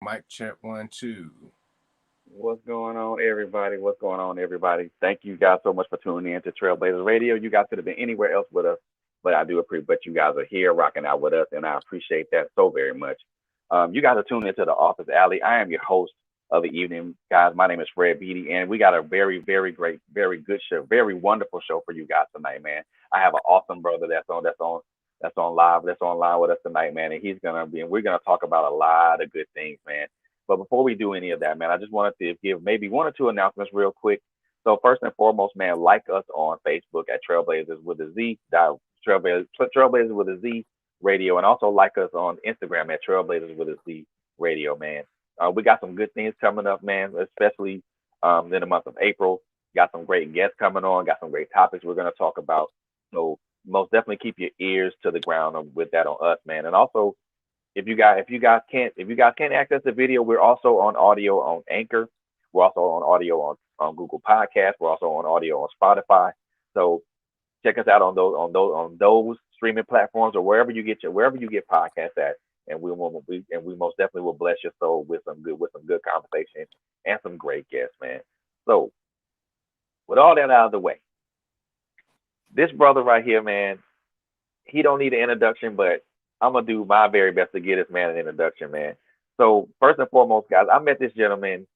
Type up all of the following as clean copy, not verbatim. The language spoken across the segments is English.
Mic check 1, 2. What's going on, everybody? What's going on, everybody? Thank you guys so much for tuning in to Trailblazers Radio. You guys could have been anywhere else with us, but I do appreciate. But you guys are here, rocking out with us, and I appreciate that so very much. You guys are tuned into the Office Alley. I am your host of the evening, guys. My name is Fred Beaty, and we got a very, very great, very good show, very wonderful show for you guys tonight, man. I have an awesome brother that's on live with us tonight, man, and we're gonna talk about a lot of good things, man. But before we do any of that, man, I just wanted to give maybe one or two announcements real quick. So first and foremost, man, like us on Facebook at Trailblazers with a Z, Trailblazers with a Z Radio, and also like us on Instagram at Trailblazers with a Z Radio, man. We got some good things coming up, man, especially in the month of April. Got some great guests coming on, got some great topics we're going to talk about. So most definitely keep your ears to the ground with that on us, man. And also, if you guys can't access the video, we're also on audio on Anchor. We're also on audio on Google Podcasts. We're also on audio on Spotify. So check us out on those streaming platforms or wherever you get podcasts at, and we most definitely will bless your soul with some good conversation and some great guests, man. So with all that out of the way, this brother right here, man, he don't need an introduction, but I'm gonna do my very best to get this man an introduction, man. So first and foremost, guys, I met this gentleman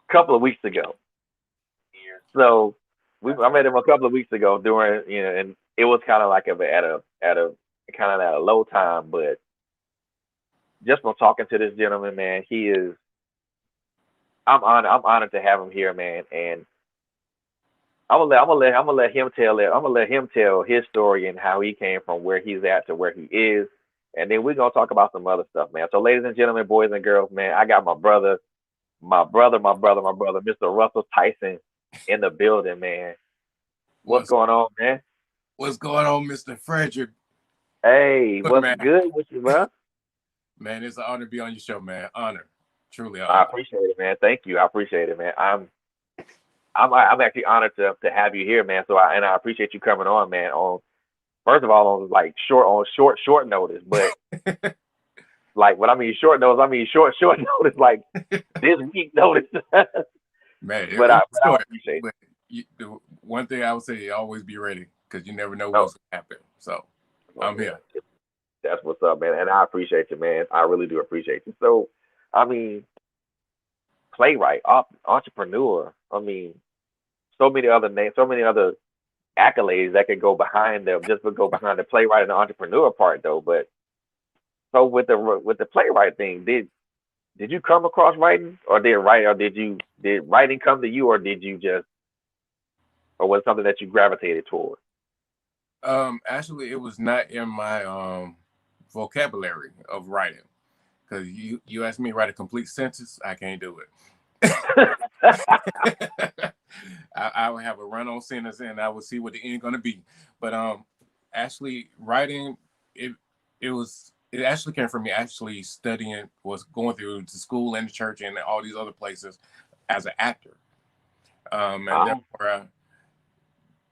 a couple of weeks ago. So I met him a couple of weeks ago during, and it was kind of like at a kind of at a low time, but just from talking to this gentleman, man, I'm honored to have him here, man, and I'm gonna let him tell his story and how he came from where he's at to where he is, and then we're gonna talk about some other stuff, man. So, ladies and gentlemen, boys and girls, man, I got my brother, Mr. Russell Tyson in the building, man. What's What's going on, man? what's going on, Mr. Frederick? Hey, Good what's man. good with you, bro? Man, it's an honor to be on your show, man. Honor. Truly an I honor. appreciate it, man. Thank you. I appreciate it, man. I'm actually honored to have you here, man. I appreciate you coming on, man. On first of all, on like short notice, but like what I mean short notice, I mean short notice, like this week notice. Man, but it I was but I short. appreciate it. But the one thing I would say, always be ready because you never know No, what's going to happen. So no, I'm here. that's what's up, man. And I appreciate you, man. I really do appreciate you. So, I mean, playwright, entrepreneur. I mean, so many other names, so many other accolades that could go behind them, just to go behind the playwright and the entrepreneur part, though. But so with the playwright thing, did you come across writing, or did writing come to you, or did you just, or was it something that you gravitated toward? Actually, it was not in my vocabulary of writing because you asked me to write a complete sentence, I can't do it. I would have a run-on sentence and I would see what the end going to be. But actually, writing it it actually came from me actually studying, was going through the school and the church and all these other places as an actor. And Ah, therefore,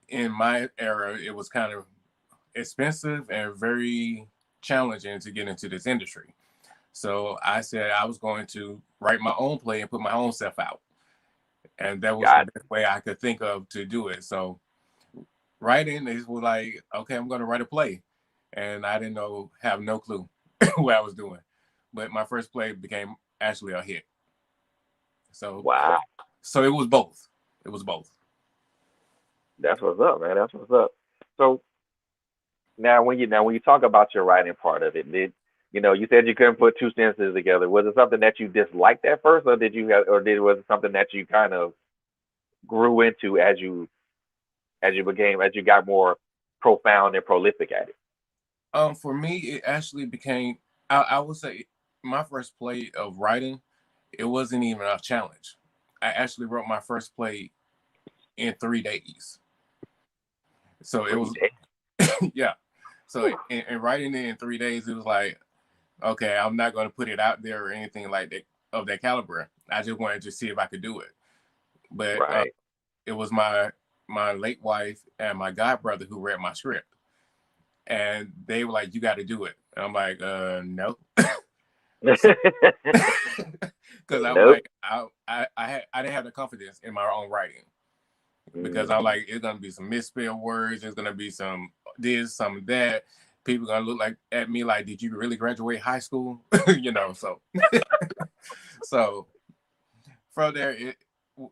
in my era, it was kind of expensive and very challenging to get into this industry. So I said I was going to write my own play and put my own self out. And that was the got best way I could think of to do it. So writing is like, okay, I'm going to write a play. And I didn't have no clue what I was doing. But my first play became actually a hit. So, wow. so it was both. It was both. That's what's up, man. That's what's up. So now when you talk about your writing part of it, you said you couldn't put two sentences together. Was it something that you disliked at first, or was it something that you kind of grew into as you got more profound and prolific at it? For me, it actually became, I would say, my first play of writing, it wasn't even a challenge. I actually wrote my first play in 3 days. So it Three was, days. yeah. So Whew. in writing it in 3 days, it was like, okay, I'm not going to put it out there or anything like that of that caliber. I just wanted to see if I could do it. But Right. it was my late wife and my god brother who read my script. and they were like, "You got to do it." And I'm like, "No," so because I'm Nope. like, I didn't have the confidence in my own writing because I'm Mm. like, it's gonna be some misspelled words, there's gonna be some this, some that. People gonna look like at me like, did you really graduate high school? So so from there,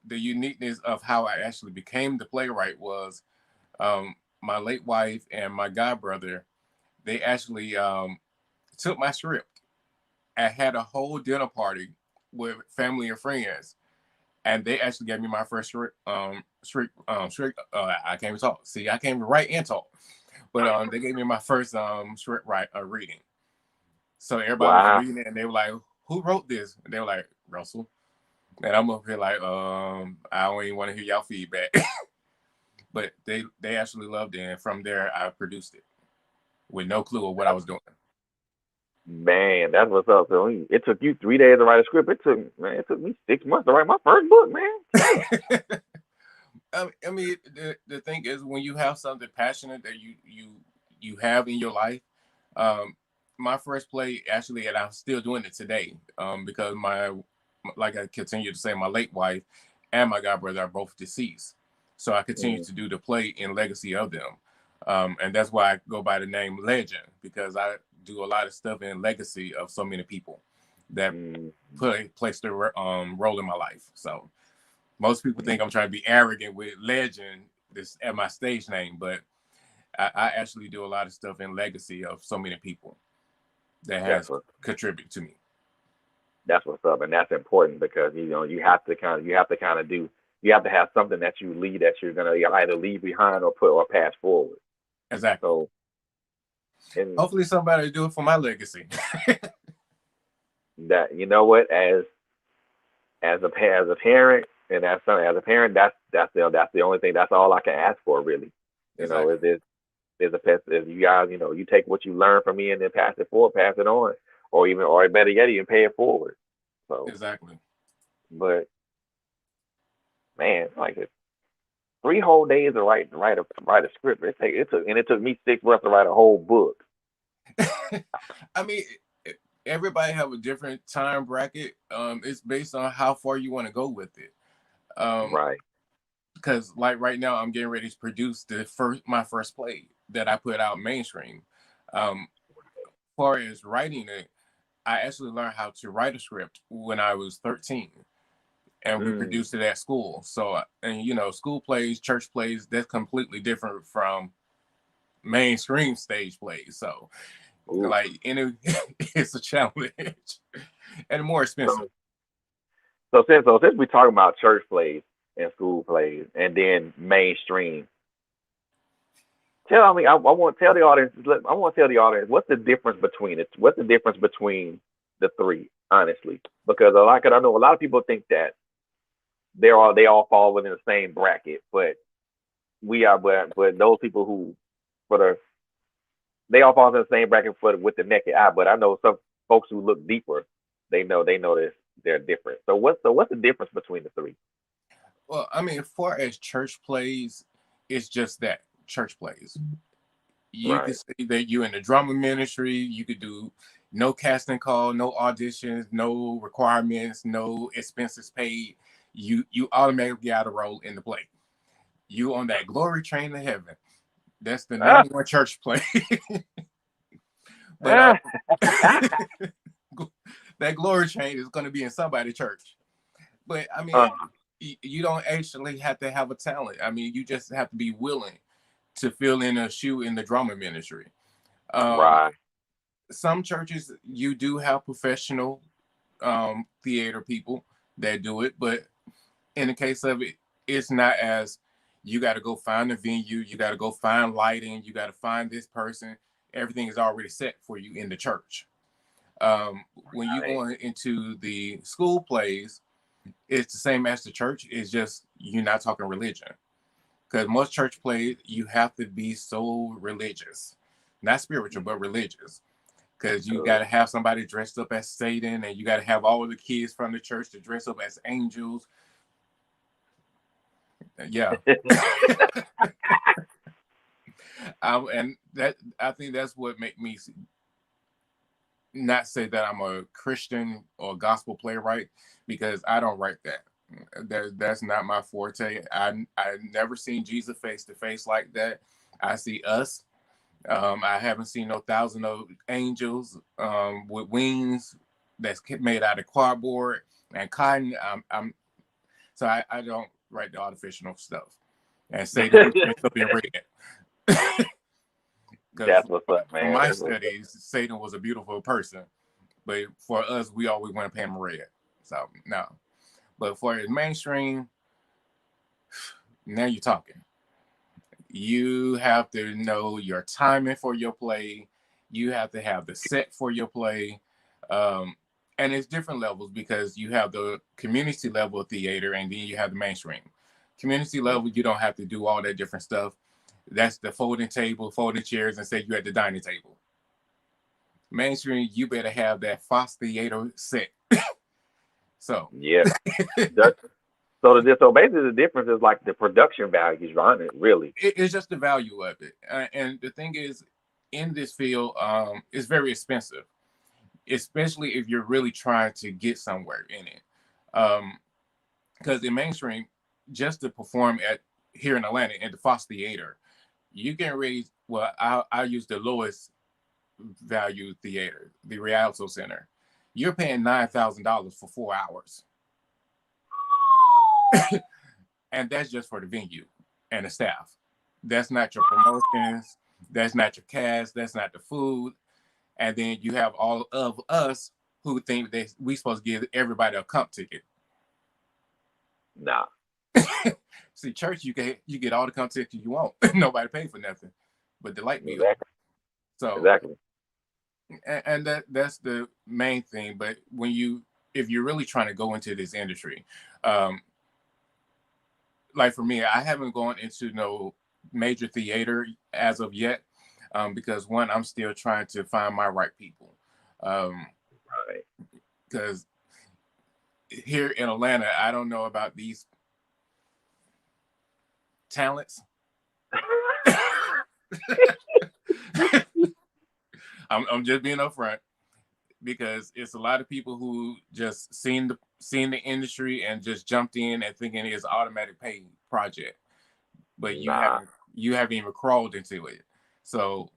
the uniqueness of how I actually became the playwright was my late wife and my god brother. They actually took my script and had a whole dinner party with family and friends, and they actually gave me my first I can't even talk. See, I can't even write and talk, but they gave me my first script reading. So everybody was Wow. reading it, and they were like, "Who wrote this?" And they were like, "Russell." And I'm up here like, I don't even want to hear y'all feedback. But they actually loved it, and from there I produced it with no clue of what I was doing. Man, that's what's up. So it took you 3 days to write a script. It took me 6 months to write my first book, man. Damn. I mean, the thing is, when you have something passionate that you have in your life, um, my first play actually, and I'm still doing it today, because like I continue to say, my late wife and my god brother are both deceased, so I continue Mm, to do the play in legacy of them, and that's why I go by the name Legend, because I do a lot of stuff in legacy of so many people that mm, placed a role in my life. So most people mm. think I'm trying to be arrogant with Legend this at my stage name, but I actually do a lot of stuff in legacy of so many people that That's has what contributed to me. that's what's up, and that's important because you have to have something that you lead that you're gonna either leave behind or put or pass forward. Exactly. So and Hopefully somebody will do it for my legacy. that you know what as a parent and as a parent that's the only thing that's all I can ask for really. Exactly. Is a pet is you guys you take what you learn from me and then pass it forward, pass it on, or better yet even pay it forward. So Exactly. but man, like 3 whole days to write a script. It took me 6 months to write a whole book. I mean, everybody have a different time bracket. It's based on how far you want to go with it. Um, Right. because like right now, I'm getting ready to produce my first play that I put out mainstream. As far as writing it, I actually learned how to write a script when I was 13, and we Mm. produced it at school. So, and school plays, church plays, that's completely different from mainstream stage plays. So, Ooh. like, it's a challenge and more expensive. So since we talking about church plays and school plays and then mainstream, tell me I want to tell the audience. I want to tell the audience what's the difference between it. What's the difference between the three, honestly? Because I know a lot of people think that they all fall within the same bracket, but but those people who for the they all fall in the same bracket for with the naked eye. But I know some folks who look deeper, they know this they're different. So what's the difference between the three? Well, I mean, as far as church plays, it's just that church plays. You could Right. say that you're in the drama ministry. You could do no casting call, no auditions, no requirements, no expenses paid. You automatically got a role in the play. You on that glory train to heaven. That's the Ah, number one church play. But ah. that glory train is going to be in somebody's church. But I mean, uh, you don't actually have to have a talent. I mean, you just have to be willing to fill in a shoe in the drama ministry. Um, right. some churches you do have professional theater people that do it, but in the case of it, it's not as you got to go find a venue, you got to go find lighting, you got to find this person. Everything is already set for you in the church. When you Right. go into the school plays, it's the same as the church. It's just you're not talking religion, because most church plays you have to be so religious, not spiritual but religious, because you got Good. to have somebody dressed up as Satan, and you got to have all of the kids from the church to dress up as angels. Yeah. And that I think that's what make me not say that I'm a Christian or gospel playwright, because I don't write that. That's not my forte. I never seen Jesus face to face like that. I see us. I haven't seen no thousand of angels with wings that's made out of cardboard and cotton. So I don't write the artificial stuff. And Satan do dress up in red. Because That's what's up, from man. my That's what's up. studies, Satan was a beautiful person, but for us, we always want to paint him red. So no. But for his mainstream, now you're talking. You have to know your timing for your play. You have to have the set for your play. Um, and it's different levels, because you have the community level theater and then you have the mainstream. Community level, you don't have to do all that different stuff. That's the folding table, folding chairs, and say you're at the dining table. Mainstream, you better have that Fox Theater set. So Yeah. That's, so basically the difference is like the production values on it, really. it's just the value of it. And the thing is, in this field, it's very expensive, especially if you're really trying to get somewhere in it. Because in mainstream, just to perform at here in Atlanta at the Fox Theater, you can raise. Well, I use the lowest value theater, the Rialto Center. You're paying $9,000 for 4 hours, and that's just for the venue and the staff. That's not your promotions. That's not your cast. That's not the food. And then you have all of us who think that we supposed to give everybody a comp ticket. Nah. See, church, you get all the comp tickets you want. Nobody pay for nothing, but the light bill. Exactly. So, Exactly. and that's the main thing. But if you're really trying to go into this industry, um, like for me, I haven't gone into no major theater as of yet, because one, I'm still trying to find my right people. Right. Because here in Atlanta, I don't know about these talents. I'm just being upfront, because it's a lot of people who just seen the industry and just jumped in and thinking it's automatic pay project, but Nah. you haven't even crawled into it. So,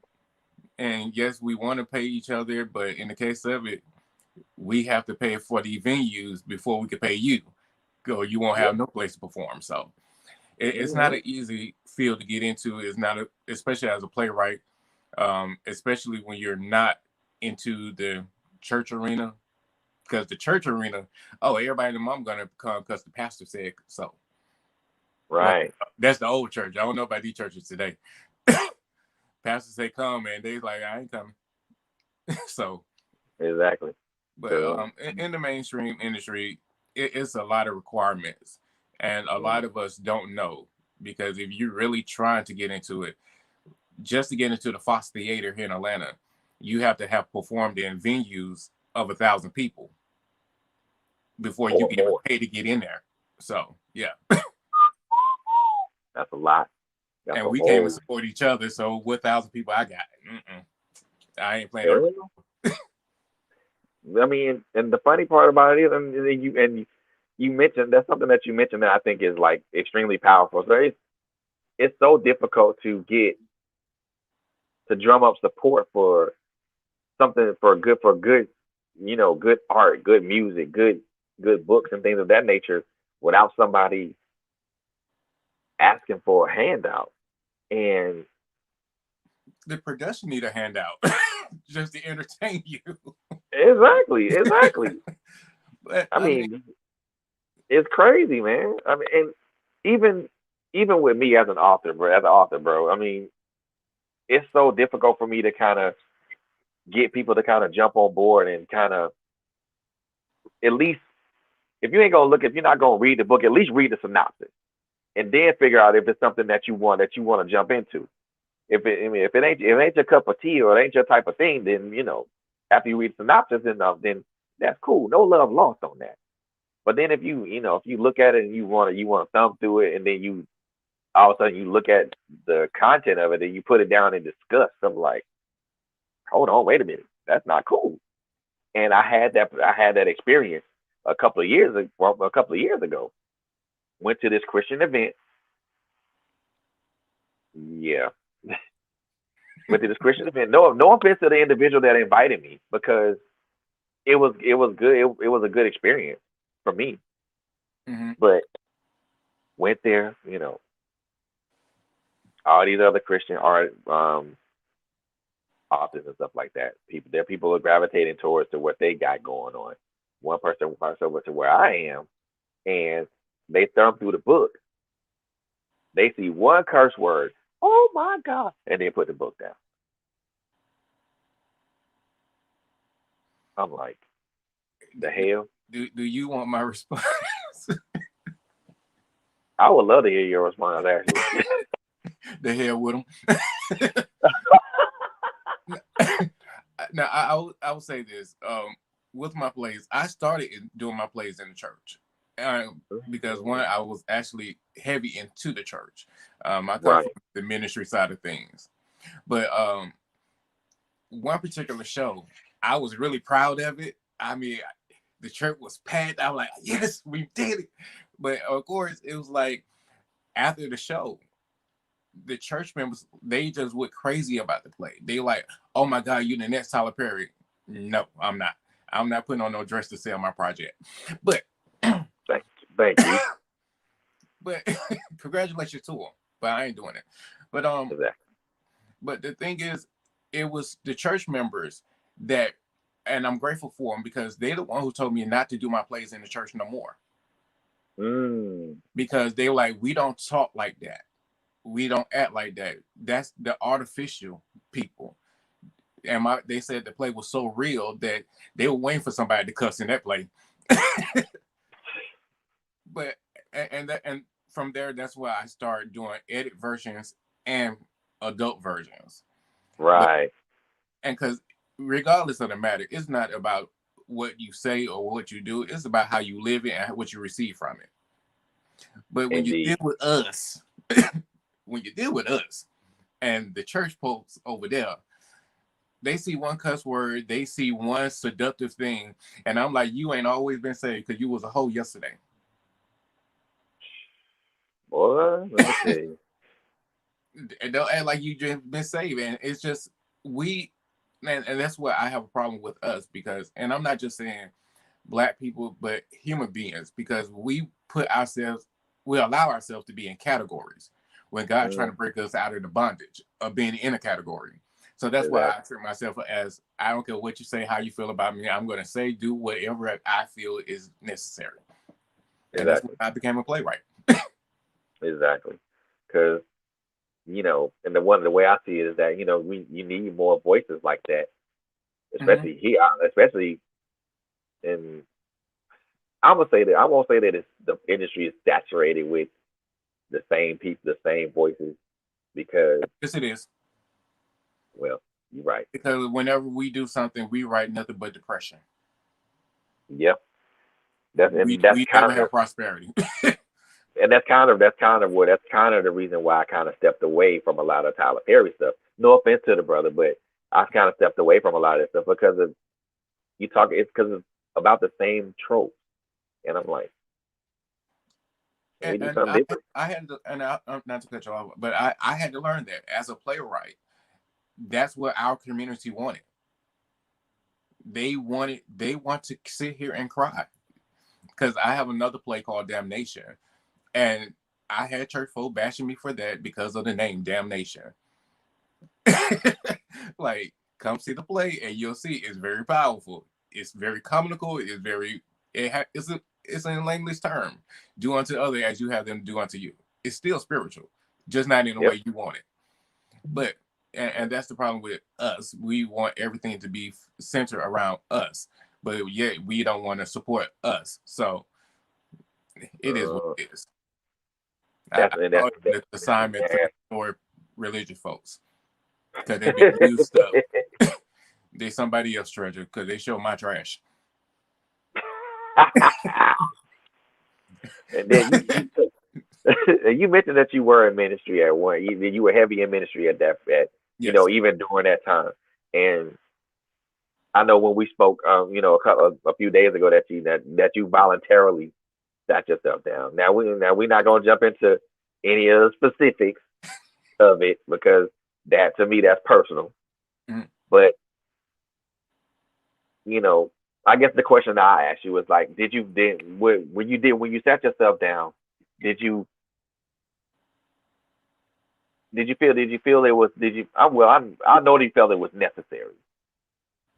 and yes, we want to pay each other, but in the case of it, we have to pay for the venues before we can pay you, or you won't have Yep. no place to perform. So it's not Mm-hmm. an easy field to get into. It's not, especially as a playwright, especially when you're not into the church arena, because the church arena, oh, everybody and their mom gonna come because the pastor said so. Well, Right. that's the old church. I don't know about these churches today. Pastors say come, and they like I ain't coming. So, Exactly. but So, in the mainstream industry, it's a lot of requirements, and a mm, lot of us don't know, because if you're really trying to get into it, just to get into the Fox Theater here in Atlanta, you have to have performed in venues of 1,000 people before you or can even more. pay to get in there. So yeah, That's a lot. That's and a we came and whole. support each other. So what 1,000 people I got? I ain't playing no. Yeah. I mean, and the funny part about it is, and you mentioned that's something that you mentioned that I think is like extremely powerful. So it's so difficult to drum up support for something for good, good art, good music, good books and things of that nature without somebody asking for a handout. And The production need a handout just to entertain you. exactly, exactly. But I I mean, mean, it's crazy, man. I mean, and even even with me as an author, bro. I mean, it's so difficult for me to kind of get people to kind of jump on board and kind of at least if you're not gonna read the book, at least read the synopsis and then figure out if it's something that you want to jump into. If it ain't your cup of tea or it ain't your type of thing, then after you read the synopsis enough, then that's cool. No love lost on that. But then if you look at it and you want to thumb through it and then all of a sudden you look at the content of it and you put it down and discuss. I'm like, hold on, wait a minute, that's not cool. And I had that experience a couple of years ago. Went to this Christian event. Yeah. Went to this Christian event. No offense to the individual that invited me, because it was good. It was a good experience for me. Mm-hmm. But went there, you know, all these other Christian art authors and stuff like that. People are gravitating towards to what they got going on. One person walks over to where I am, and they thumb through the book. They see one curse word. Oh my God! And then put the book down. I'm like, the hell? Do you want my response? I would love to hear your response, actually. The hell with them. Now, I will say this. With my plays, I started doing my plays in the church. Because one, I was actually heavy into the church. I come from the ministry side of things. But one particular show, I was really proud of it. I mean, the church was packed. I was like, yes, we did it. But of course, it was like after the show, the church members, they just went crazy about the play. They like, oh my God, you the next Tyler Perry. No, I'm not. I'm not putting on no dress to sell my project. But thank you. But congratulations to them. But I ain't doing it. But exactly. But the thing is, it was the church members that, and I'm grateful for them, because they're the one who told me not to do my plays in the church no more. Because they were like, we don't talk like that. We don't act like that. That's the artificial people. And they said the play was so real that they were waiting for somebody to cuss in that play. But and from there, that's why I started doing edit versions and adult versions. Right. And because regardless of the matter, it's not about what you say or what you do. It's about how you live it and what you receive from it. But when you deal with us, and the church folks over there, they see one cuss word, they see one seductive thing, and I'm like, you ain't always been saved because you was a hoe yesterday. Boy, let me see. And don't act like you just been saved. And it's just and that's what I have a problem with us, because, and I'm not just saying Black people, but human beings, because we allow ourselves to be in categories when God's trying to break us out of the bondage of being in a category. So that's why I treat myself as, I don't care what you say, how you feel about me. I'm going to say, do whatever I feel is necessary. And that's when I became a playwright. Exactly. Because, you know, and the way I see it is that, you know, you need more voices like that, especially here, especially in, I won't say that the industry is saturated with the same people, the same voices, because yes, it is. Well, you're right. Because whenever we do something, we write nothing but depression. Yep. We never have prosperity. And that's kind of the reason why I kind of stepped away from a lot of Tyler Perry stuff. No offense to the brother, but I kind of stepped away from a lot of that stuff because it's because it's about the same trope. And I'm like, we do something different. I had to, and not to cut you off, but I had to learn that as a playwright. That's what our community wanted. They want to sit here and cry. Because I have another play called Damnation. And I had church folk bashing me for that because of the name Damnation. Like, come see the play and you'll see it's very powerful. It's very comical. It's an English term. Do unto others as you have them do unto you. It's still spiritual, just not in the way you want it. But and that's the problem with us. We want everything to be centered around us, but yet we don't want to support us. So it is what it is. That's the assignment for religious folks, because they be used up. They somebody else treasure because they show my trash. And then You mentioned that you were in ministry at one. You were heavy in ministry at that, Yes. even during that time. And I know when we spoke, a few days ago that you voluntarily sat yourself down. We're not gonna jump into any of the specifics of it because that to me that's personal. Mhm. But you know, I guess the question that I asked you was like, when you sat yourself down, did you did you feel it was did you I know that you felt it was necessary,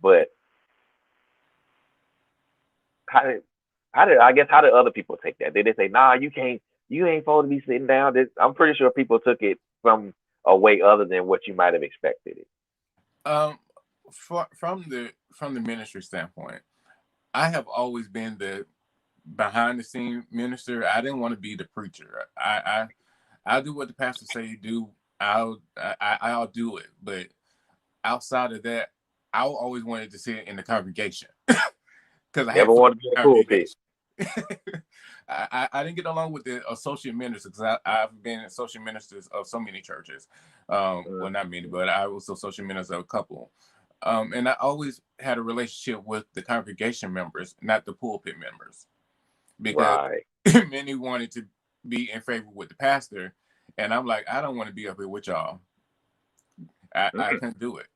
but how did how did other people take that? Did they say, nah, you ain't supposed to be sitting down? I'm pretty sure people took it from a way other than what you might have expected it. Um, from the ministry standpoint, I have always been the behind the scene minister. I didn't want to be the preacher. I'll do what the pastor say do. I'll do it. But outside of that, I always wanted to sit in the congregation because I had Never fun wanted to with be in the the pulpit. congregation. I didn't get along with the associate ministers because I've been associate ministers of so many churches. Well, not many, but I was associate minister of a couple. And I always had a relationship with the congregation members, not the pulpit members, because Right. many wanted to be in favor with the pastor, and I'm like, I don't want to be up here with y'all. I Mm, couldn't do it,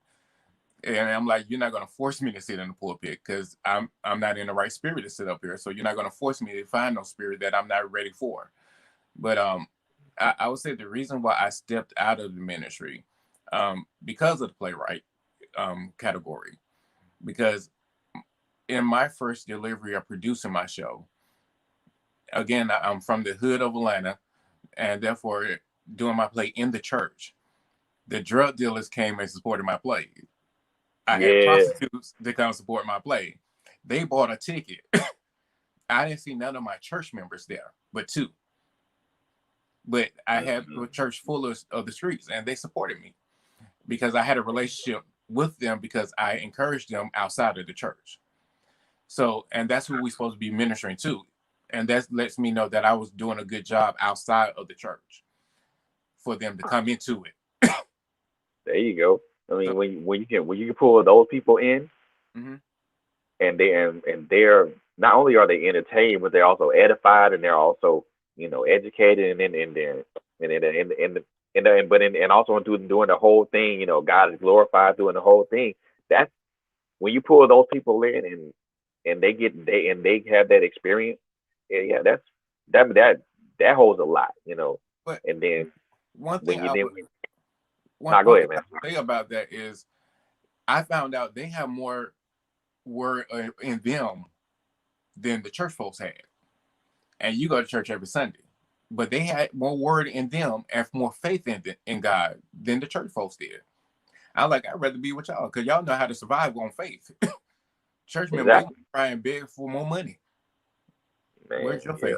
and I'm like, you're not gonna force me to sit in the pulpit because I'm not in the right spirit to sit up here. So you're not gonna force me to find no spirit that I'm not ready for. But I would say the reason why I stepped out of the ministry, because of the playwright category, because in my first delivery of producing my show, again, I'm from the hood of Atlanta, and therefore doing my play in the church. The drug dealers came and supported my play. I had yeah. prostitutes that come support my play. They bought a ticket. I didn't see none of my church members there, but two. But I had Mm-hmm. a church full of the streets, and they supported me because I had a relationship with them because I encouraged them outside of the church. So, and that's who we're supposed to be ministering to. And that lets me know that I was doing a good job outside of the church for them to come into it. There you go. I So, mean, when you can pull those people in, mhm. and they're not only are they entertained, but they're also edified, and they're also educated, and also doing the whole thing. God is glorified doing the whole thing. That's when you pull those people in, and they have that experience. Yeah, that holds a lot. But And then one thing when you I then would go one thing ahead, I man. would say about that is I found out they have more word in them than the church folks had. And you go to church every Sunday, but they had more word in them and more faith in God than the church folks did. I like I'd rather be with y'all because y'all know how to survive on faith. Church members they Exactly, try and beg for more money. man. Where's your Yeah, faith?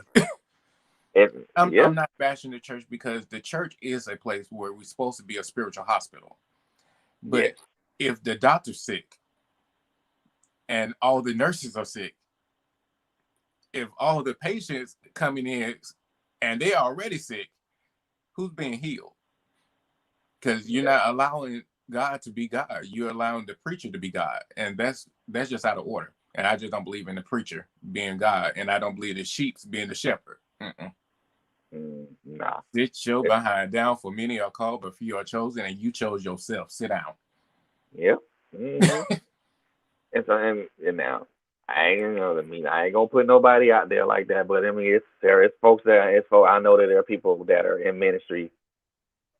yeah, I'm not bashing the church because the church is a place where we're supposed to be a spiritual hospital. yes, But if the doctor's sick and all the nurses are sick, if all the patients coming in and they are already sick, who's being healed? Because you're yeah. not allowing God to be God. You're allowing the preacher to be God, and that's just out of order. And I just don't believe in the preacher being God, and I don't believe the sheep's being the shepherd. Mm-mm. Nah. Sit your behind down, for many are called, but few are chosen, and you chose yourself. Sit down. Yep. Hmm. And now I ain't I ain't gonna put nobody out there like that, but I mean there is folks I know that there are people that are in ministry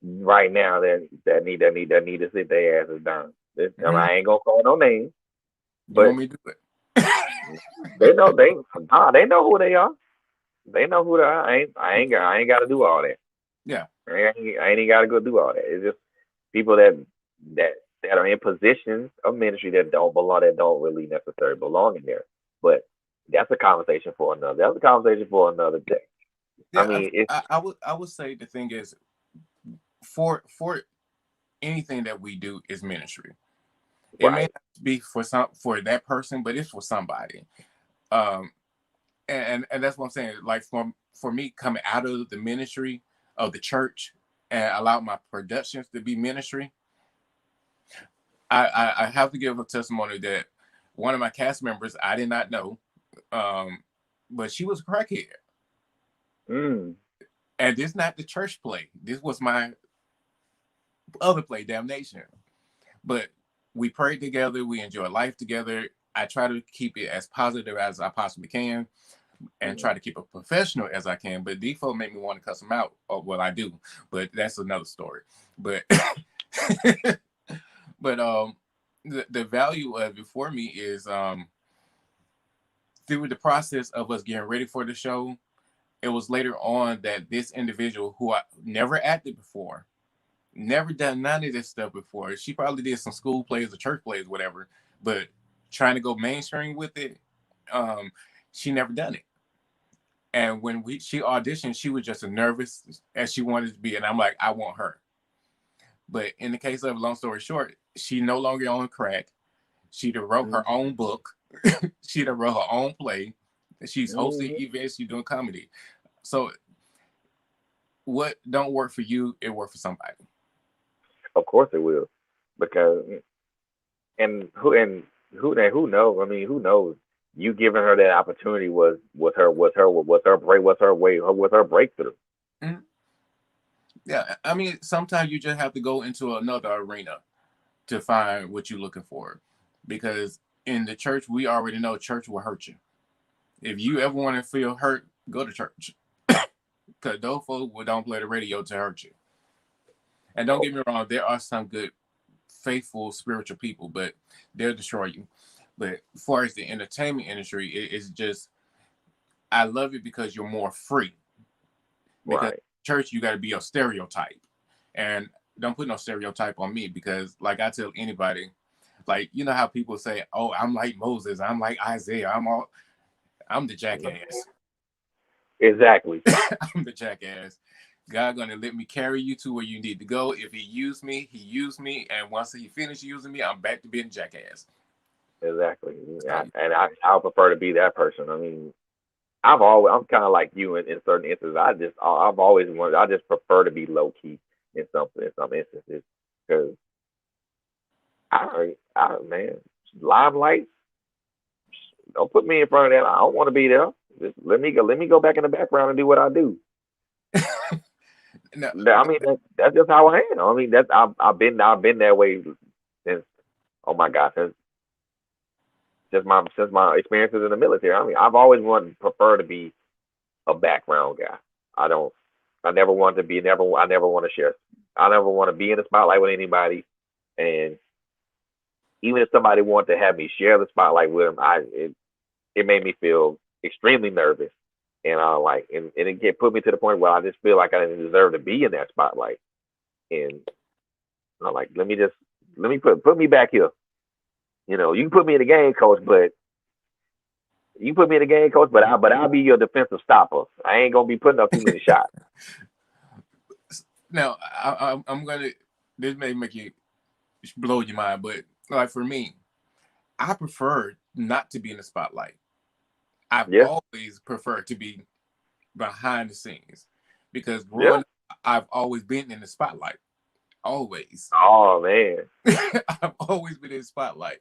right now that need to sit their asses down. Mm-hmm. I ain't gonna call no names, You but want me to do it? they know they know who they are. They know who they are. I ain't gotta do all that. Yeah. I ain't gotta go do all that. It's just people that that are in positions of ministry that don't really necessarily belong in there. But that's a conversation for another. That's a conversation for another day. I Yeah. mean, it's I would say the thing is for anything that we do is ministry. It may right. not be for that person, but it's for somebody. Um, and that's what I'm saying. Like for me coming out of the ministry of the church and allow my productions to be ministry, I have to give a testimony that one of my cast members I did not know, but she was a crackhead. Mm. And this is not the church play. This was my other play, Damnation. But we prayed together. We enjoyed life together. I try to keep it as positive as I possibly can and try to keep it professional as I can. But default made me want to cuss them out. Or, well, I do. But that's another story. But but the value of it for me is through the process of us getting ready for the show, it was later on that this individual who I never acted before, never done none of this stuff before. She probably did some school plays or church plays, whatever, but trying to go mainstream with it, she never done it. And when she auditioned, she was just as nervous as she wanted to be. And I'm like, I want her. But in the case of long story short, she no longer on crack. She wrote her own book. She wrote her own play. She's hosting events. She's doing comedy. So what don't work for you, it worked for somebody. Of course it will, because who knows? I mean, who knows? You giving her that opportunity was her breakthrough. Mm-hmm. Yeah, I mean, sometimes you just have to go into another arena to find what you're looking for, because in the church, we already know church will hurt you. If you ever want to feel hurt, go to church, because those folks don't play the radio to hurt you. And don't get me wrong, there are some good, faithful, spiritual people, but they'll destroy you. But as far as the entertainment industry, it's just, I love it because you're more free. Because church, you got to be a stereotype. And don't put no stereotype on me, because like I tell anybody, like, you know how people say, oh, I'm like Moses, I'm like Isaiah, I'm the jackass. Exactly. I'm the jackass. God gonna let me carry you to where you need to go. If he used me, he used me, and once he finished using me, I'm back to being jackass. Exactly. And I prefer to be that person. I mean, I'm kind of like you in certain instances. I've always wanted. I just prefer to be low key in some instances, because man, limelight. Don't put me in front of that. I don't want to be there. Just let me go back in the background and do what I do. No, I mean, that's just how I am. I mean, I've been that way since, oh my God, since my experiences in the military. I mean, I've always prefer to be a background guy. I never want to share. I never want to be in the spotlight with anybody. And even if somebody wanted to have me share the spotlight with them, it made me feel extremely nervous. And it put me to the point where I just feel like I didn't deserve to be in that spotlight. And I'm like, let me put me back here. You know, you can put me in the game, coach, but I'll be your defensive stopper. I ain't gonna be putting up too many shots. Now, I'm gonna. This may make you blow your mind, but like for me, I prefer not to be in the spotlight. I've always preferred to be behind the scenes, because I've always been in the spotlight. Always. Oh man. I've always been in the spotlight,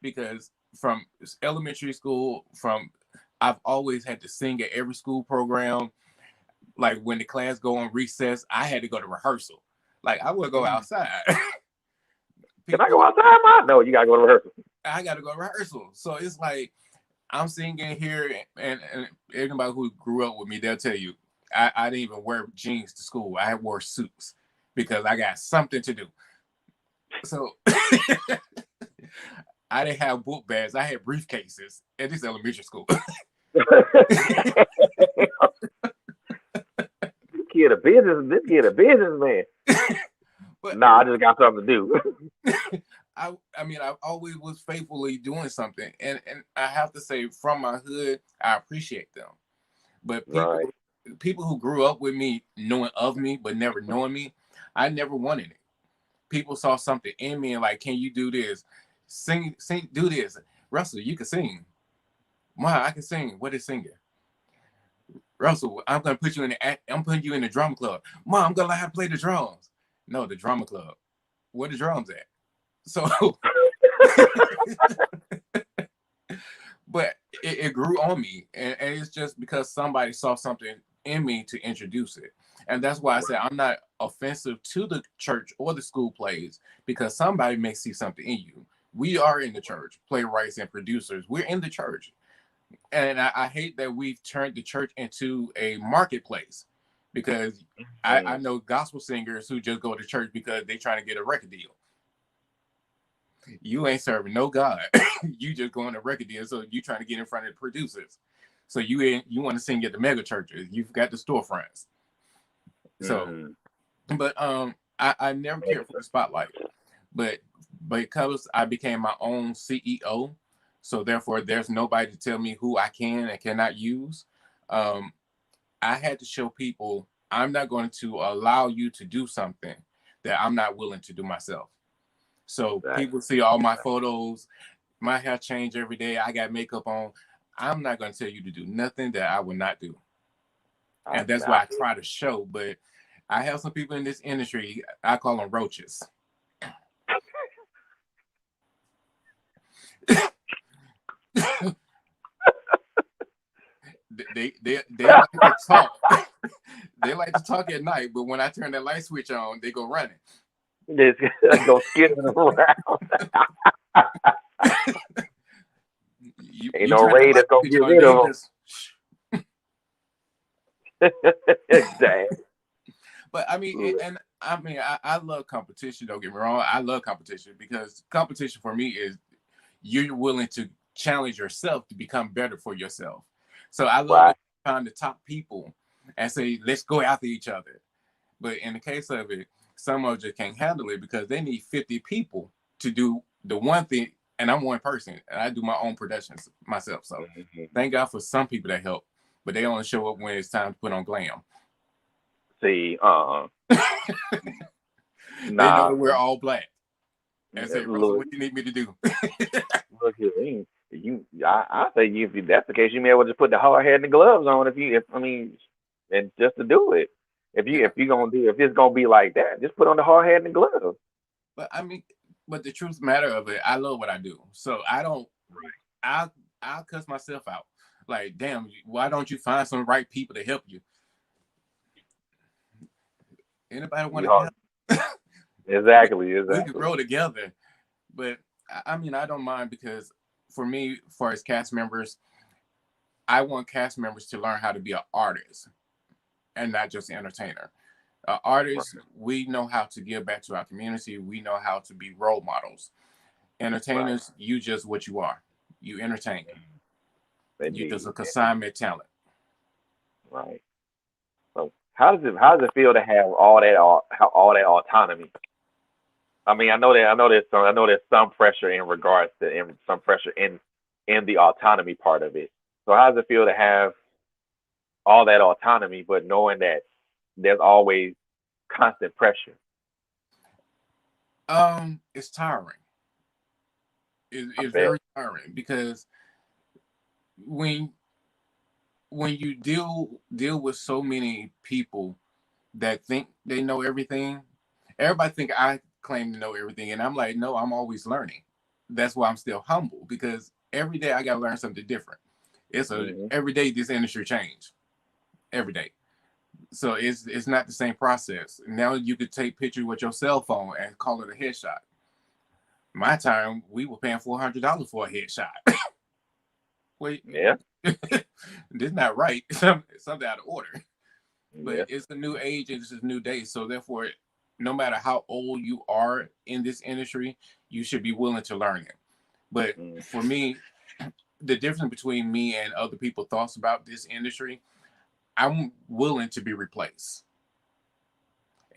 because from elementary school, I've always had to sing at every school program. Like when the class go on recess, I had to go to rehearsal. Like I would go outside. Can I go outside? No, you gotta go to rehearsal. I gotta go to rehearsal. So it's like I'm singing here, and everybody who grew up with me, they'll tell you, I didn't even wear jeans to school. I wore suits because I got something to do. So I didn't have book bags. I had briefcases at this elementary school. This kid a businessman. But, I just got something to do. I mean, I always was faithfully doing something, and I have to say, from my hood, I appreciate them. But people who grew up with me, knowing of me but never knowing me, I never wanted it. People saw something in me and like, can you do this? Sing, do this. Russell, you can sing. Ma, I can sing. What is singing? Russell, I'm gonna put you in I'm putting you in the drama club. Mom, I'm gonna learn how to play the drums. No, the drama club. Where the drums at? So, but it grew on me, and it's just because somebody saw something in me to introduce it. And that's why I said I'm not offensive to the church or the school plays, because somebody may see something in you. We are in the church, playwrights and producers. We're in the church. And I hate that we've turned the church into a marketplace, because I know gospel singers who just go to church because they're trying to get a record deal. You ain't serving no God. You just going to record deal, so you trying to get in front of the producers. So you want to sing at the mega churches. You've got the storefronts. So, but I never cared for the spotlight. But because I became my own CEO, so therefore there's nobody to tell me who I can and cannot use. I had to show people I'm not going to allow you to do something that I'm not willing to do myself. So people see all my photos, my hair change every day. I got makeup on. I'm not going to tell you to do nothing that I will not do. And that's why I try to show. But I have some people in this industry, I call them roaches. They like to talk. They like to talk at night, but when I turn that light switch on, they go running. Just go skidding around. Ain't no raid that's gonna get rid of them. Exactly. But I mean, I love competition. Don't get me wrong. I love competition, because competition for me is you're willing to challenge yourself to become better for yourself. So I love find the top people and say, let's go after each other. But in the case of it, some of them just can't handle it because they need 50 people to do the one thing. And I'm one person, and I do my own productions myself. So thank God for some people that help, but they only show up when it's time to put on glam. See, They know we're all black. And say, Russell, what do you need me to do? Look here, I say if that's the case, you may as well just put the hard hat and the gloves on. And just to do it. If it's gonna be like that, just put on the hard hat and the gloves. But the truth matter of it, I love what I do. So I don't. I'll cuss myself out. Like, damn, why don't you find some right people to help you? Anybody want to help? Exactly. We can grow together. But I don't mind, because for me, for as cast members, I want cast members to learn how to be an artist and not just an entertainer. Artists, we know how to give back to our community. We know how to be role models. Entertainers, you just what you are. You entertain. You just a consignment talent. Right. So how does it feel to have all that autonomy? I know there's some pressure in regards to some pressure in the autonomy part of it. So how does it feel to have all that autonomy, but knowing that there's always constant pressure? It's tiring. It's very tiring, because when you deal with so many people that think they know everything, everybody think I claim to know everything, and I'm like, no, I'm always learning. That's why I'm still humble, because every day I gotta learn something different. Every day this industry change. Every day. So it's not the same process. Now you could take pictures with your cell phone and call it a headshot. My time, we were paying $400 for a headshot. Wait, yeah, this is not right. Something out of order. But it's a new age, and it's a new day. So therefore, no matter how old you are in this industry, you should be willing to learn it. But for me, the difference between me and other people's thoughts about this industry, I'm willing to be replaced.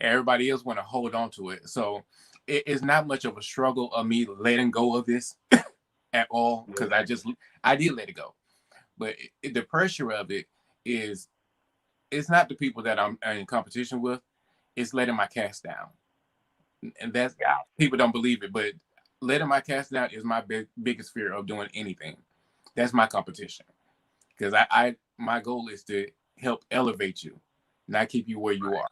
Everybody else want to hold on to it. So it's not much of a struggle of me letting go of this at all, because I did let it go. But the pressure of it is, it's not the people that I'm in competition with, it's letting my cast down. And that's, people don't believe it, but letting my cast down is my biggest fear of doing anything. That's my competition. Because my goal is to help elevate you, not keep you where you are.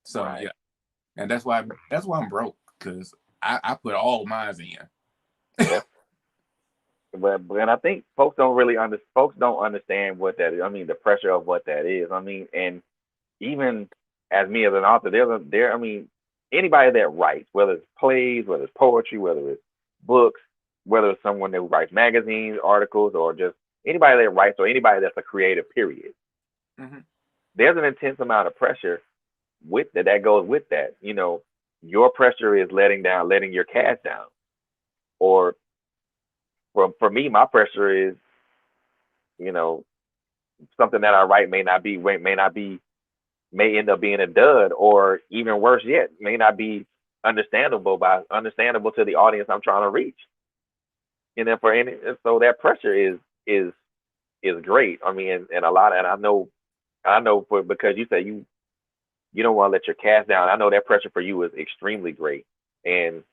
So Right. yeah, and that's why I'm broke, because I put all mines in. Yeah. But I think folks don't understand what that is. I mean, the pressure of what that is. I mean, and even as me as an author, I mean, anybody that writes, whether it's plays, whether it's poetry, whether it's books, whether it's someone that writes magazines, articles, or just anybody that writes, or anybody that's a creative, period. Mm-hmm. There's an intense amount of pressure with that goes with that. You know, your pressure is letting your cast down. Or for me, my pressure is, you know, something that I write may end up being a dud, or even worse yet, may not be understandable to the audience I'm trying to reach. And then so that pressure is great. I mean, and a lot, and I know because you say you don't want to let your cast down. I know that pressure for you is extremely great. And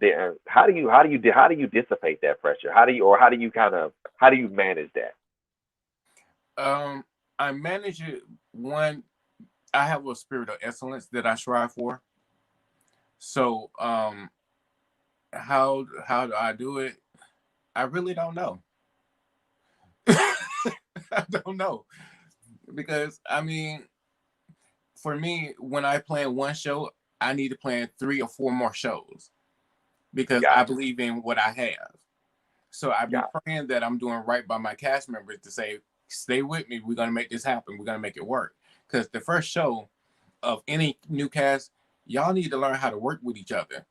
then how do you dissipate that pressure? How do you manage that? I manage it. One, I have a spirit of excellence that I strive for. So how do I do it? I really don't know. I don't know, because I mean, for me, when I plan one show, I need to plan 3 or 4 more shows, because I Gotcha. believe in what I have. So I be Gotcha. praying that I'm doing right by my cast members to say, stay with me. We're gonna make this happen. We're gonna make it work. Because the first show of any new cast, y'all need to learn how to work with each other.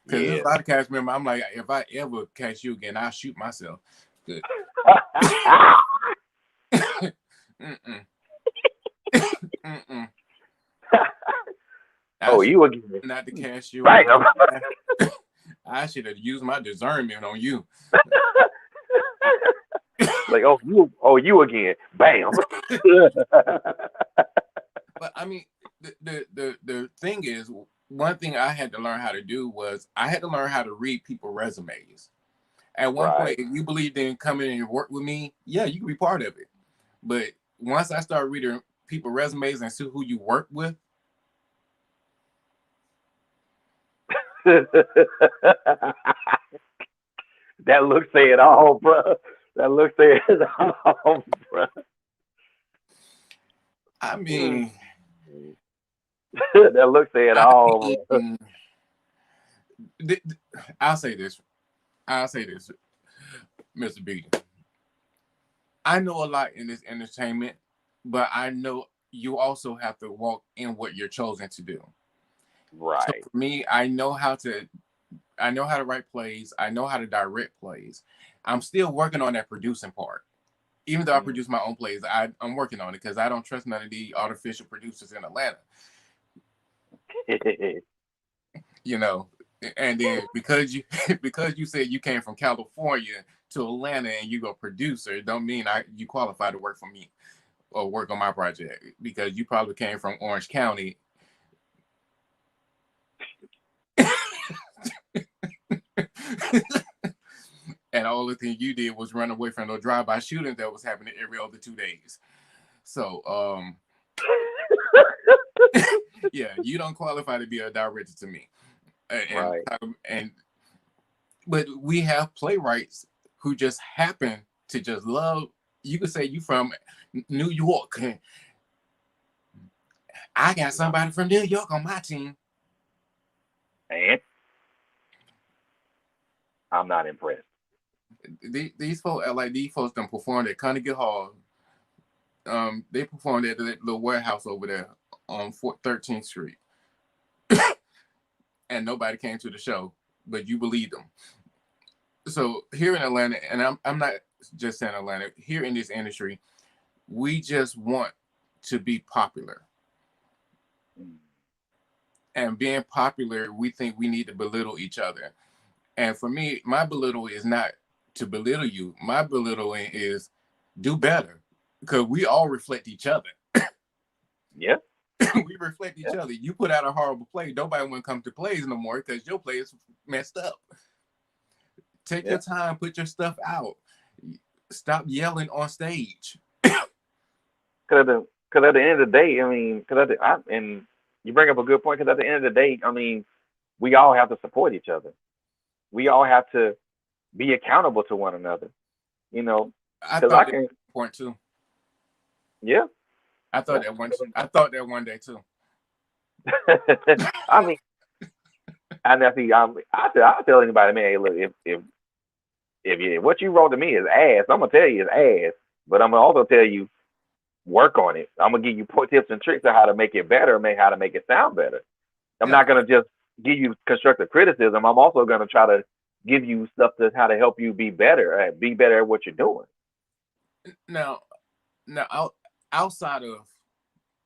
Because there's Yeah. a lot of cast members, I'm like, if I ever catch you again, I'll shoot myself. Good. Mm-mm. Mm-mm. I Oh, should you again. not to cast you Right. again. I should have used my discernment on you. Like, you again. Bam. But I mean, the thing is, one thing I had to learn how to do was I had to learn how to read people's resumes. At one Right. point, if you believed in coming in and work with me, yeah, you can be part of it. But once I started reading people's resumes and see who you work with, That look say it all, bro. That look say it all, bro. I mean, That look say it I all, bro. mean, th- th- I'll say this. I'll say this, Mr. Beaty. I know a lot in this entertainment, but I know you also have to walk in what you're chosen to do. So Right. for me, I know how to write plays. I know how to direct plays. I'm still working on that producing part. Even though I Mm. produce my own plays, I'm working on it because I don't trust none of the artificial producers in Atlanta. You know, and then because you because you said you came from California to Atlanta and you go producer, it don't mean you qualify to work for me or work on my project, because you probably came from Orange County. And all the thing you did was run away from the drive-by shooting that was happening every other 2 days. So yeah, you don't qualify to be a director to me. And Right. and but we have playwrights who just happen to just love. You could say you from New York. I got No. somebody from New York on my team. And I'm not impressed. These folks, like these folks, done performed at Carnegie Hall. They performed at the little warehouse over there on 13th Street, and nobody came to the show, but you believe them. So here in Atlanta, and I'm not just saying Atlanta. Here in this industry, we just want to be popular. Mm. And being popular, we think we need to belittle each other. And for me, my belittle is not to belittle you. My belittling is do better, because we all reflect each other. Yeah. We reflect each other. You put out a horrible play, nobody want to come to plays no more because your play is messed up. Take Yeah. your time, put your stuff out. Stop yelling on stage. Because at the end of the day, I mean, and you bring up a good point. Because at the end of the day, I mean, we all have to support each other. We all have to be accountable to one another. You know, I because thought I that can, point too. yeah, I thought yeah. that one. I thought that one day too. I mean, I see. I tell anybody, man, hey, look, if what you wrote to me is ass, I'm gonna tell you it's ass. But I'm gonna also tell you work on it. I'm gonna give you tips and tricks on how to make it better, how to make it sound better. I'm Yeah. not gonna just give you constructive criticism. I'm also gonna try to give you stuff to how to help you be better at what you're doing. Now, outside of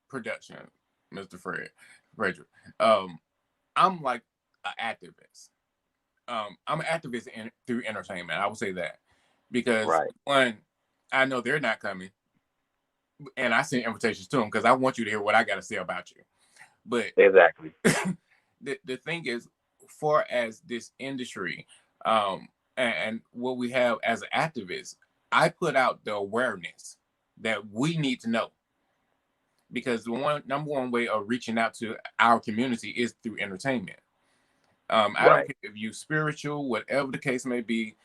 production, Mr. Frederick, I'm like an activist. I'm an activist through entertainment. I would say that because Right. one, I know they're not coming, and I send invitations to them because I want you to hear what I got to say about you. But Exactly. the thing is, for as this industry, and what we have as activists, I put out the awareness that we need to know because the number one way of reaching out to our community is through entertainment. I don't Right. care if you spiritual, whatever the case may be,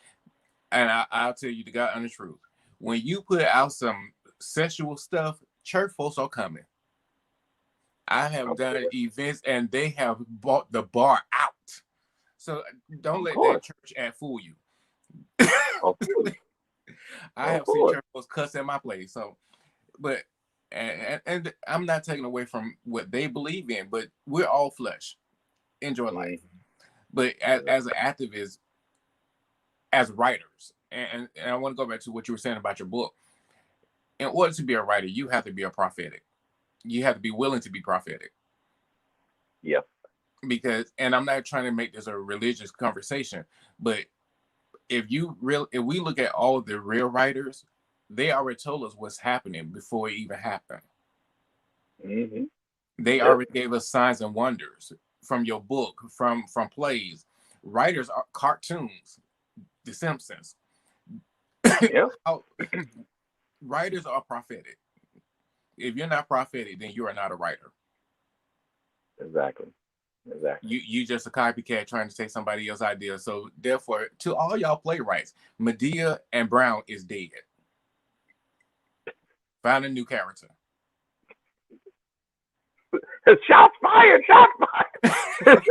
and I'll tell you the God honest truth. When you put out some sexual stuff, church folks are coming. I have Of done course. events and they have bought the bar out. So don't Of let that course. church ad fool you. Of course. I Of have seen course. church folks cuss at my place. So, but and I'm not taking away from what they believe in, but we're all flesh. Enjoy life. Mm-hmm. But as an activist, as writers, and I want to go back to what you were saying about your book. In order to be a writer, you have to be a prophetic. You have to be willing to be prophetic. Yeah. Because, and I'm not trying to make this a religious conversation, but if we look at all the real writers, they already told us what's happening before it even happened. Mm-hmm. They Yep. already gave us signs and wonders from your book, from plays. Writers are cartoons, The Simpsons. Yep. Writers are prophetic. If you're not prophetic, then you are not a writer. Exactly. Exactly. You just a copycat trying to take somebody else's idea. So therefore, to all y'all playwrights, Medea and Brown is dead. Find a new character. Shots fired. Shots fired.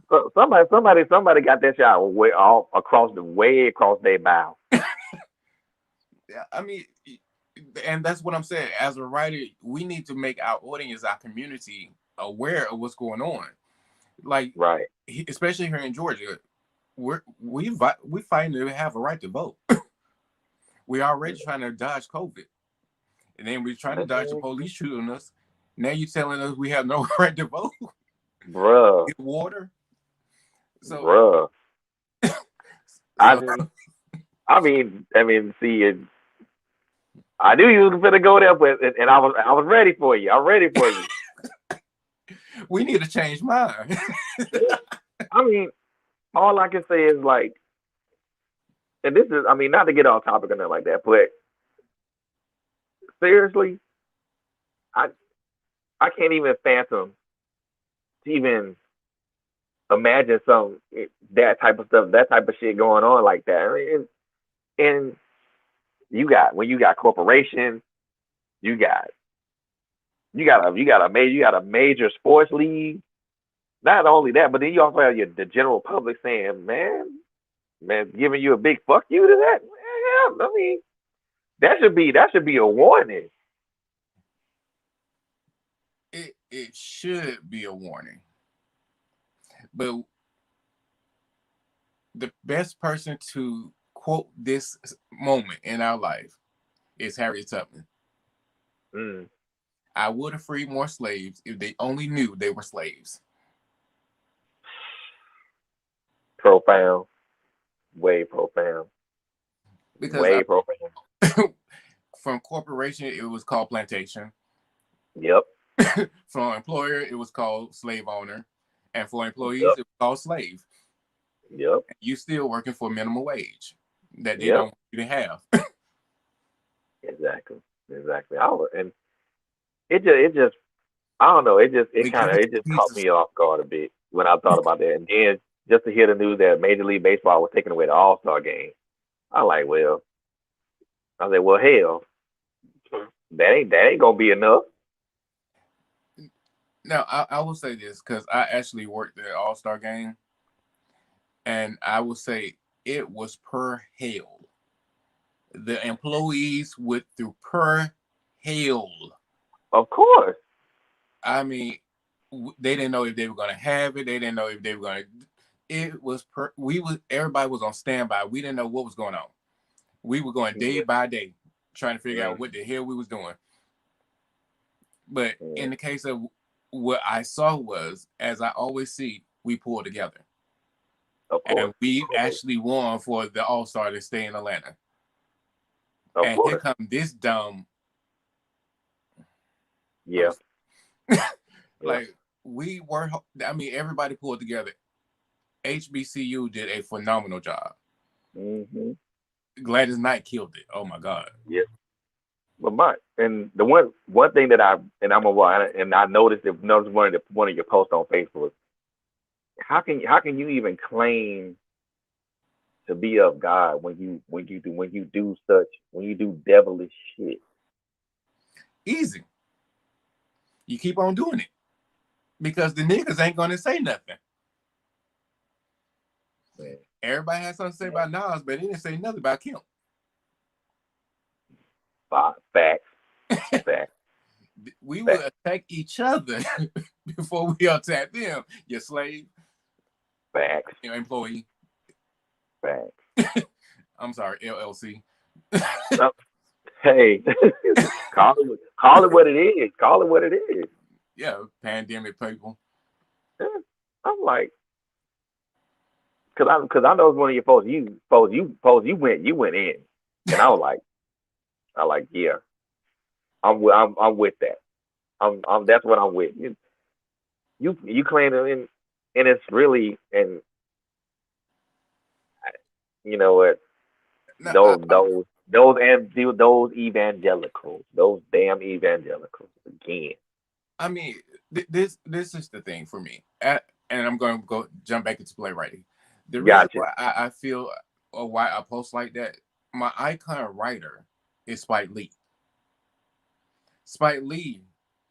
So somebody got that shot way across their mouth. Yeah, I mean, and that's what I'm saying. As a writer, we need to make our audience, our community, aware of what's going on. Like, Right. especially here in Georgia, we fighting to have a right to vote. We already trying to dodge COVID, and then we're trying to dodge the police shooting us. Now you telling us we have no right to vote, Bruh. get water. So, Bruh. I so just, I mean, see, I knew you was gonna go there, but and I was ready for you. I'm ready for you. we need to change mine. I mean, all I can say is like, and this is, I mean, not to get off topic or nothing like that, but seriously, I I can't even fathom to even imagine that type of stuff, that type of shit going on like that. I mean, and you got corporations, you got you got a major sports league. Not only that, but then you also have the general public saying, man, giving you a big fuck you to that. Man, I mean, that should be a warning. It should be a warning, but the best person to quote this moment in our life is Harriet Tubman. Mm, I would have freed more slaves if they only knew they were slaves. profound, way profound, Because way profound. from corporation, it was called plantation. Yep, From employer, it was called slave owner. And for employees, yep, it was called slave. yep, You still working for minimum wage that they don't yep, want you to have. Exactly. Exactly. And it just I don't know. We give it It to just caught Jesus. me off guard a bit when I thought about that. And then just to hear the news that Major League Baseball was taking away the All Star game, I like, well, I said, well, hell, that ain't gonna be enough. Now, I will say this because I actually worked the All Star game, and I will say it was per hell. The employees went through per hell. Of course. I mean, they didn't know if they were going to have it. They didn't know if they were going to. It was everybody was on standby. We didn't know what was going on. We were going day Yeah. by day, trying to figure out Mm, what the hell we was doing. But mm. in the case of what I saw was, as I always see, we pulled together. Of And course. we actually won for the All-Star to stay in Atlanta. Of And here course. come this dumb Yeah. person. Yeah. Like, we were, I mean, everybody pulled together. HBCU did a phenomenal job. Mm-hmm. Gladys Knight killed it. Oh my God. Yeah. But the one thing that I noticed one of your posts on Facebook. How can you even claim to be of God when you do devilish shit? Easy. You keep on doing it because the niggas ain't going to say nothing. Man, Everybody has something to say about Nas, but they didn't say nothing about Kim. facts, facts, We will facts, attack each other before we attack them. Your slave, facts, your employee. facts. I'm sorry, LLC. Uh, hey, call it what it is. Call it what it is. Yeah, pandemic people. Yeah. I'm like, cause I know it's one of your posts. You went in, and I like, yeah, I'm with that. That's what I'm with. You claim it, and it's really, and you know what, No, those evangelicals, those damn evangelicals again. I mean, this is the thing for me, and I'm going to go jump back into playwriting. The reason Gotcha. why I feel or why I post like that, my icon writer is Spike Lee. Spike Lee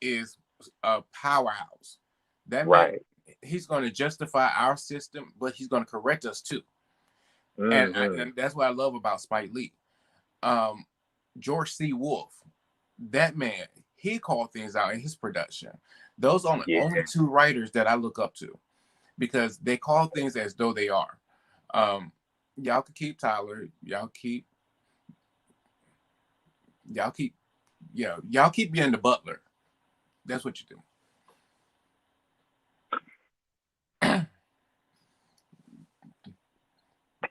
is a powerhouse. That man, Right. he's going to justify our system, but he's going to correct us too. Mm-hmm. And that's what I love about Spike Lee. Um, George C. Wolfe, that man, he called things out in his production. Those are the Yeah. only two writers that I look up to because they call things as though they are. Um, y'all can keep Tyler. Y'all keep, y'all keep being the butler. That's what you do.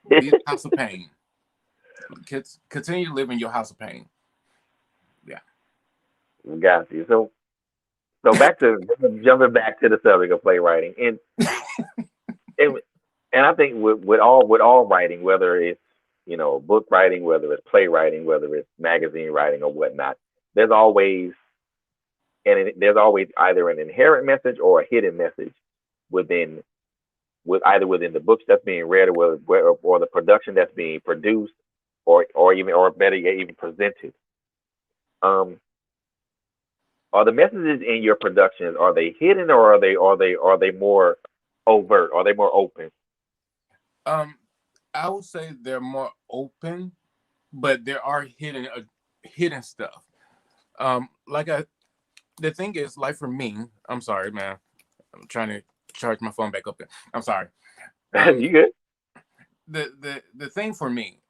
Be the house of pain. Continue to live in your house of pain. Yeah. Got you. So back to jumping back to the subject of playwriting, and and I think with all writing, whether it's book writing, whether it's playwriting, whether it's magazine writing or whatnot, there's always there's always either an inherent message or a hidden message within within the books that's being read or the production that's being produced or better yet even presented. Um, are the messages in your productions, are they hidden or are they more overt? Are they more open? Um, I would say they're more open, but there are hidden stuff. Like the thing is, like for me, I'm sorry, man. I'm trying to charge my phone back up there. I'm sorry. Um, You good? the thing for me,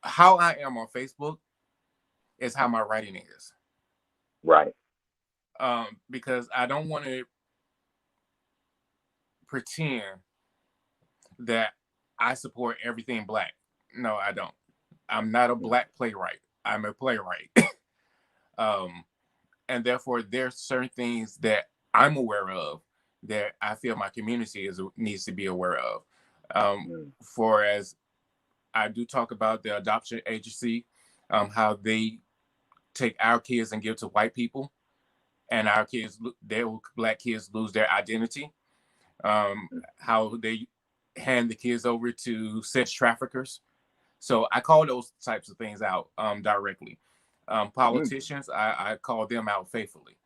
how I am on Facebook is how my writing is. Right. Because I don't want to pretend that I support everything black. No, I don't. I'm not a black playwright. I'm a playwright. um, and therefore, there's certain things that I'm aware of that I feel my community needs to be aware of. For as I do talk about the adoption agency, how they take our kids and give to white people, and our kids, their black kids, lose their identity. How they hand the kids over to sex traffickers. So I call those types of things out directly. Politicians, I call them out faithfully,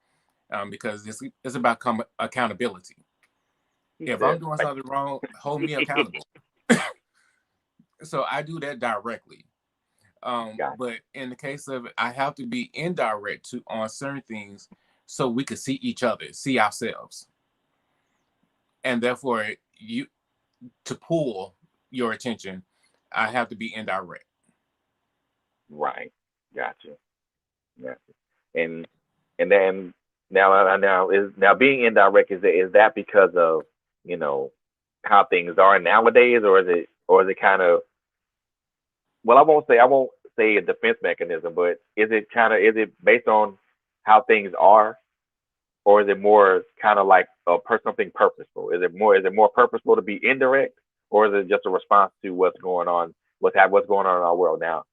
because it's about accountability. If I'm doing something wrong, hold me accountable. So I do that directly. But in the case of it, I have to be indirect on certain things so we can see each other, see ourselves. And therefore, to pull your attention, I have to be indirect. Right. Gotcha. Yeah. And then now being indirect, is that because of, you know, how things are nowadays, or is it kind of, well, I won't say a defense mechanism, but is it based on how things are, or is it more kind of like something purposeful? Is it more purposeful to be indirect, or is it just a response to what's going on in our world now?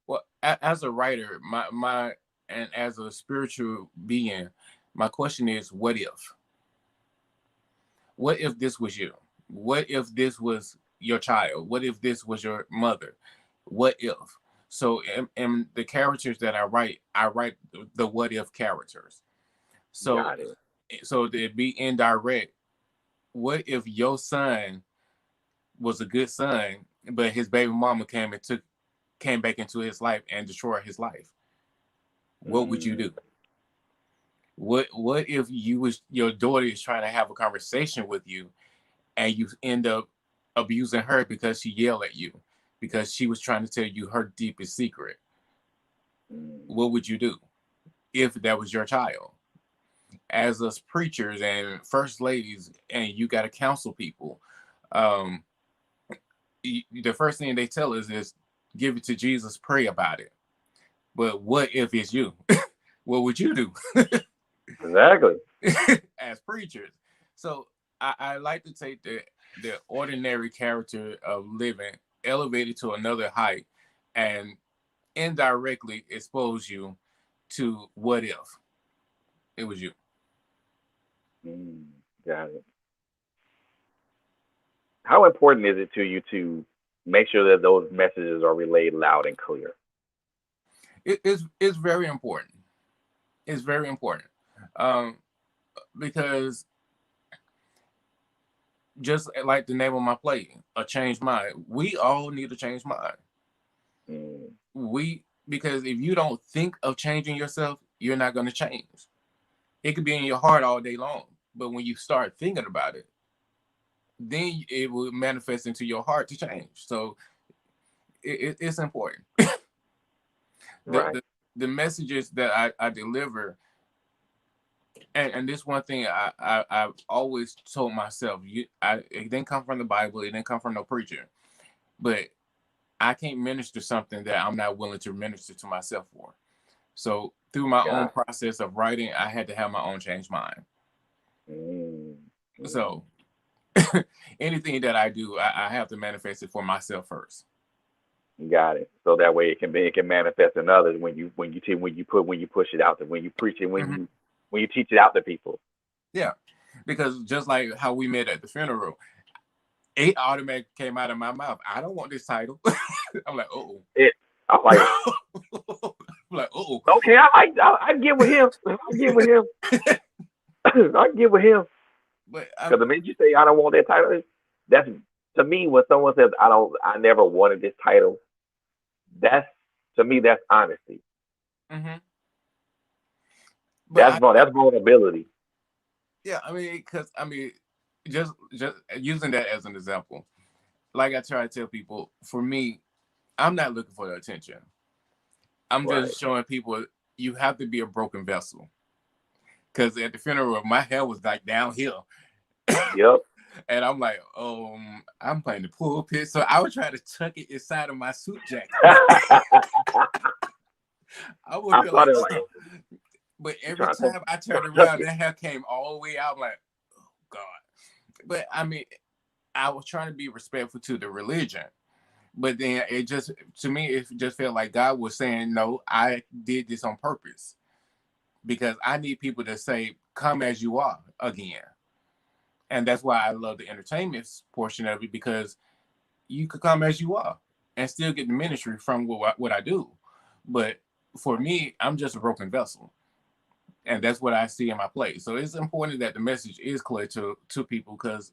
Well, as a writer, and as a spiritual being, my question is, what if? What if this was you? What if this was your child? What if this was your mother? What if? So in the characters that I write the what if characters. So to be indirect, what if your son was a good son, but his baby mama came back into his life and destroyed his life? What would you do? What if your daughter is trying to have a conversation with you and you end up abusing her because she yelled at you because she was trying to tell you her deepest secret? What would you do if that was your child? As us preachers and first ladies, and you got to counsel people, the first thing they tell us is give it to Jesus, pray about it. But what if it's you? What would you do? Exactly. As preachers. So I like to take the ordinary character of living, elevate it to another height, and indirectly expose you to what if it was you. Got it. How important is it to you to make sure that those messages are relayed loud and clear? It's very important. It's very important, because just like the name of my play, A Changed Mind, we all need a changed mind. Because if you don't think of changing yourself, you're not going to change. It could be in your heart all day long, but when you start thinking about it, then it will manifest into your heart to change. So it's important. Right. The messages that I deliver, and this one thing I've always told myself, it didn't come from the Bible, it didn't come from no preacher, but I can't minister something that I'm not willing to minister to myself for. So through my own process of writing, I had to have my own changed mind. So anything that I do, I have to manifest it for myself first. Got it. So that way it can manifest in others when you push it out there, when you preach it, when you teach it out to people. Yeah, because just like how we met at the funeral, it automatically came out of my mouth. I don't want this title. I'm like, I'm like, I'm like, okay, I get with him. I get with him. I get with him. But because the minute you say I don't want that title, that's, to me, when someone says I never wanted this title, that's, to me, that's honesty. That's vulnerability. Yeah, I mean, just using that as an example, like I try to tell people, for me, I'm not looking for the attention. I'm just showing people you have to be a broken vessel. Because at the funeral, my hair was like downhill. Yep. And I'm like, I'm playing the pulpit, so I would try to tuck it inside of my suit jacket. I would feel like, but every time I turned around, that hair came all the way out. I'm like, oh God. But I mean, I was trying to be respectful to the religion. But then it just, to me, it just felt like God was saying, no, I did this on purpose because I need people to say, come as you are again. And that's why I love the entertainment portion of it, because you could come as you are and still get the ministry from what I do. But for me, I'm just a broken vessel. And that's what I see in my play. So it's important that the message is clear to people, because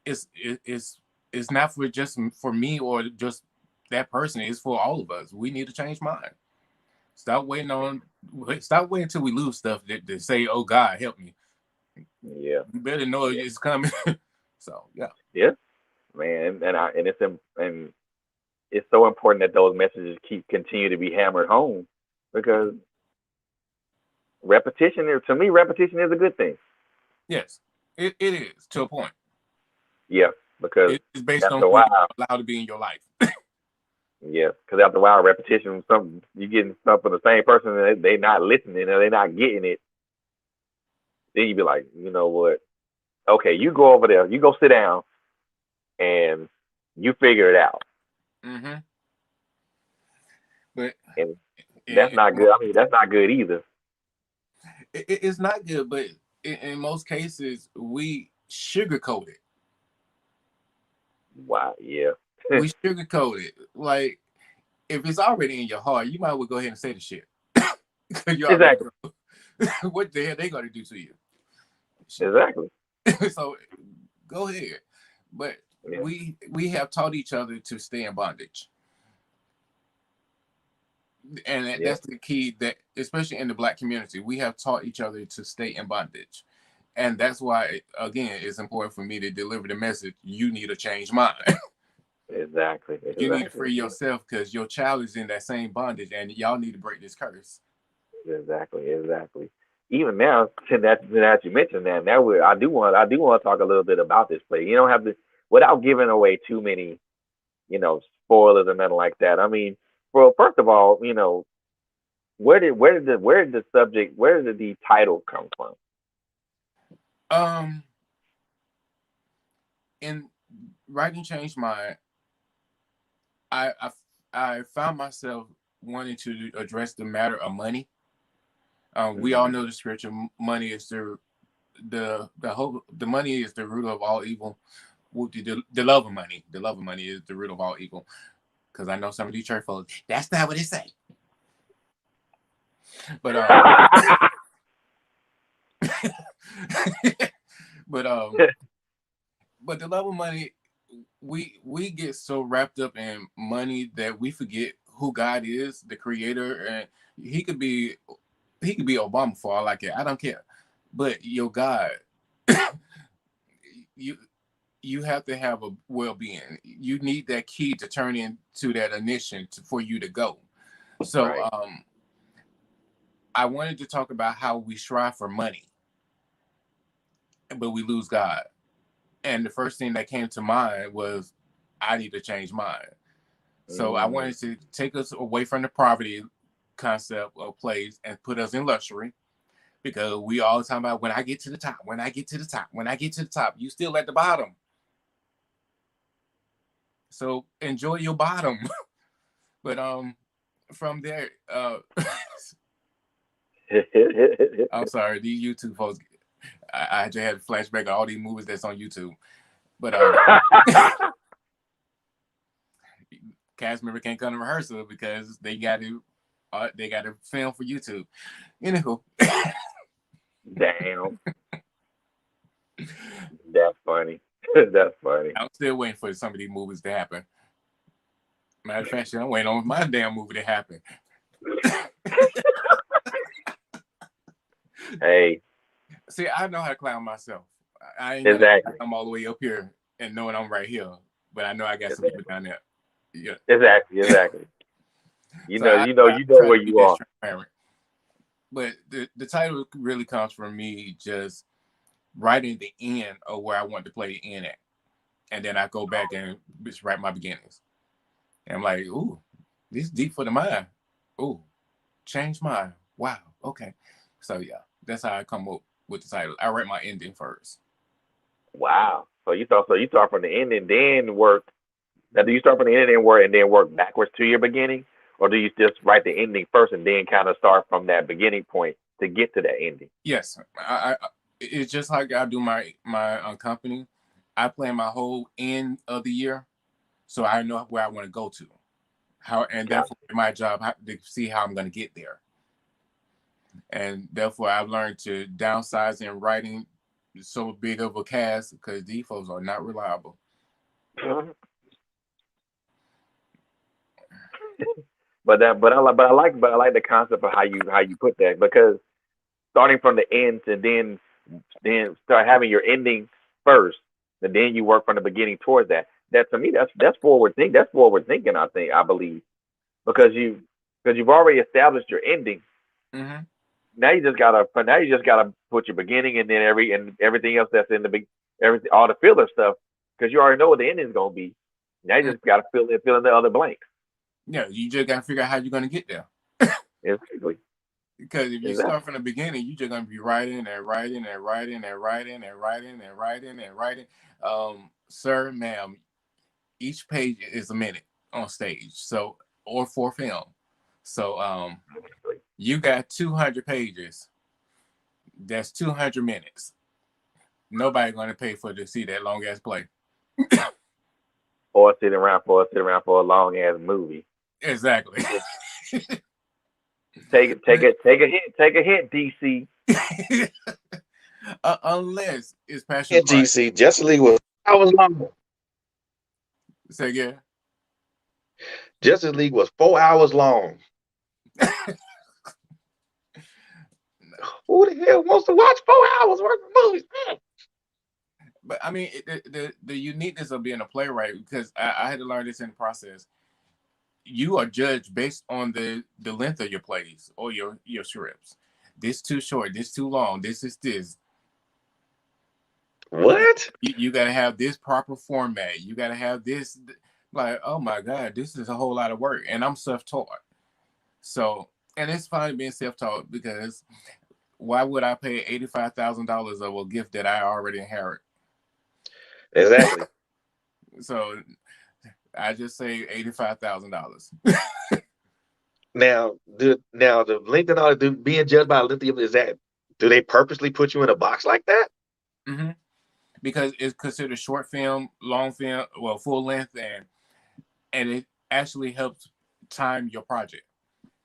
it's not for just for me or just that person. It's for all of us. We need to change mind. Stop waiting until we lose stuff to say, "Oh God, help me." Yeah. You better know it's coming. So yeah. Yeah, man, and it's so important that those messages continue to be hammered home, because repetition is a good thing. Yes, it is to a point. Yeah, because It's based on after a who you while, allow to be in your life. yeah, because after a while, repetition, something you getting stuff from the same person, and they not listening or they not getting it. Then you be like, you know what? Okay, you go over there, you go sit down, and you figure it out. Mm-hmm. But And that's in not good. I mean, that's not good either. it's not good, but in most cases, we sugarcoat it. Wow. Yeah. We sugarcoat it. Like, if it's already in your heart, you might as well go ahead and say the shit. Because you already Exactly. know what the hell they going to do to you. Exactly. So go ahead. But Yeah. we have taught each other to stay in bondage. And Yeah. that's the key, that especially in the Black community, we have taught each other to stay in bondage. And that's why, again, it's important for me to deliver the message. You need to change mind. Exactly. You need to Exactly. free yourself, because your child is in that same bondage, and y'all need to break this curse. Exactly. Exactly. Even now, to that you mentioned that, now I do want to talk a little bit about this play. You don't have to, without giving away too many, spoilers or nothing like that. I mean, well, first of all, where did the title come from? Um, in writing Change Mind, I, I I found myself wanting to address the matter of money. We all Hmm. know the scripture: money is the money is the root of all evil. The love of money, is the root of all evil. Because I know some of these church folks, that's not what it say. But but but the love of money, we get so wrapped up in money that we forget who God is, the creator. And he could be he could be Obama for all I care. I don't care. But your God, you you have to have a well-being. You need that key to turn into that ignition for you to go. So Right. I wanted to talk about how we strive for money, but we lose God. And the first thing that came to mind was, I need to change mine. So I Mm. wanted to take us away from the poverty concept of place and put us in luxury, because we all talking about, when I get to the top, when I get to the top, when I get to the top, you still at the bottom. So enjoy your bottom. But from there, I'm sorry, these YouTube folks, I just had a flashback of all these movies that's on YouTube. But cast member can't come to rehearsal because they got to film for YouTube. Anywho, Damn, that's funny. That's funny. I'm still waiting for some of these movies to happen. Matter of fact, I'm waiting on my damn movie to happen. Hey, See, I know how to clown myself. I ain't gotta exactly, come all the way up here and knowing I'm right here, but I know I got some people exactly, down there. Yeah. exactly, exactly. You So know, I, you know, I you know try where to be you that are. transparent. But the title really comes from me just writing the end of where I want to play the end at. And then I go back and just write my beginnings. And I'm like, ooh, this is deep for the mind. Ooh, change mind. Wow. Okay. So yeah, that's how I come up with the title. I write my ending first. Wow. So you thought from the end and then work. Now, do you start from the ending and then work backwards to your beginning, or do you just write the ending first and then kind of start from that beginning point to get to that ending? Yes, it's just like I do my company. I plan my whole end of the year, so I know where I want to go to. How and Gotcha. therefore my job to see how I'm going to get there. And therefore I've learned to downsize in writing so big of a cast because these folks are not reliable. But I like the concept of how you put that, because starting from the end to then start having your ending first, and then you work from the beginning towards that. That to me, that's forward think. That's forward thinking. I believe, because you've already established your ending. Mm-hmm. Now you just gotta put your beginning and then everything else that's in the big everything all the filler stuff, because you already know what the ending is gonna be. Now you just gotta fill in the other blanks. Yeah, you just got to figure out how you're going to get there. Exactly. Because if you Exactly. start from the beginning, you're just going to be writing and writing and writing and writing and writing and writing and writing. Sir, ma'am, each page is a minute on stage, so or for film. So you got 200 pages. That's 200 minutes. Nobody going to pay for to see that long ass play. Or sit around for a long ass movie. Exactly. Take a hint, DC. Unless it's passion In project. DC, Justice League was hours long. Say again. Justice League was 4 hours long. Who the hell wants to watch 4 hours worth of movies? But I mean, the uniqueness of being a playwright, because I had to learn this in the process. You are judged based on the length of your plays or your scripts. This too short. This too long. This is this. What? You got to have this proper format. You got to have this. Like, oh my God, this is a whole lot of work, and I'm self-taught. So, and it's fine being self-taught, because why would I pay $85,000 of a gift that I already inherit? Exactly. So I just say $85,000. Now, the length and all being judged by lithium, is that, do they purposely put you in a box like that? Mm-hmm. Because it's considered short film, long film, well, full length, and it actually helps time your project.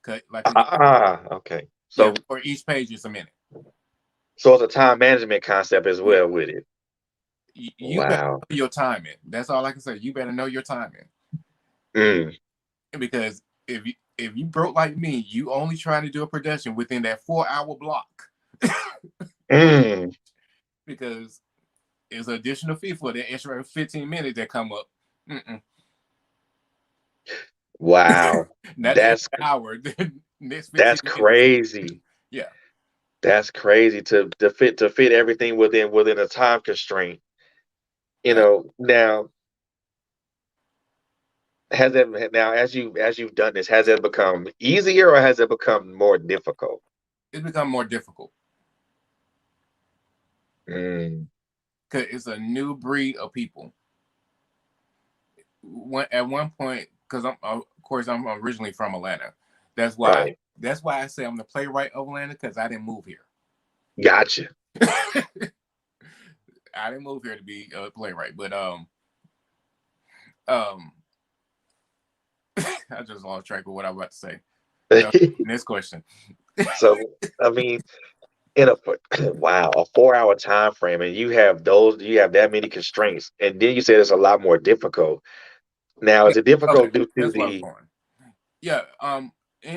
Like Okay. yeah, So for each page is a minute. it's a time management concept as Yeah, well with it. you better Wow. know your timing. That's all I can say. You better know your timing, Mm. because if you broke like me, you only trying to do a production within that 4 hour block, Mm. because it's an additional fee for the extra 15 minutes that come up. Mm-mm. Wow. Not the That's extra hour. The next 15 that's minutes. crazy. Yeah. That's crazy to fit everything within a time constraint. Yeah. Now, as you've done this, has it become easier or has it become more difficult? It's become more difficult Mm. because it's a new breed of people. At one point, because of course I'm originally from Atlanta. That's why Right. that's why I say I'm the playwright of Atlanta, because I didn't move here. Gotcha. I didn't move here to be a playwright, but um I just lost track of what I was about to say. Next question. So, I mean, in a wow, a 4 hour time frame, and you have that many constraints, and then you said it's a lot more difficult. Now, Yeah, is it okay, difficult due to that's where I'm the going. Yeah,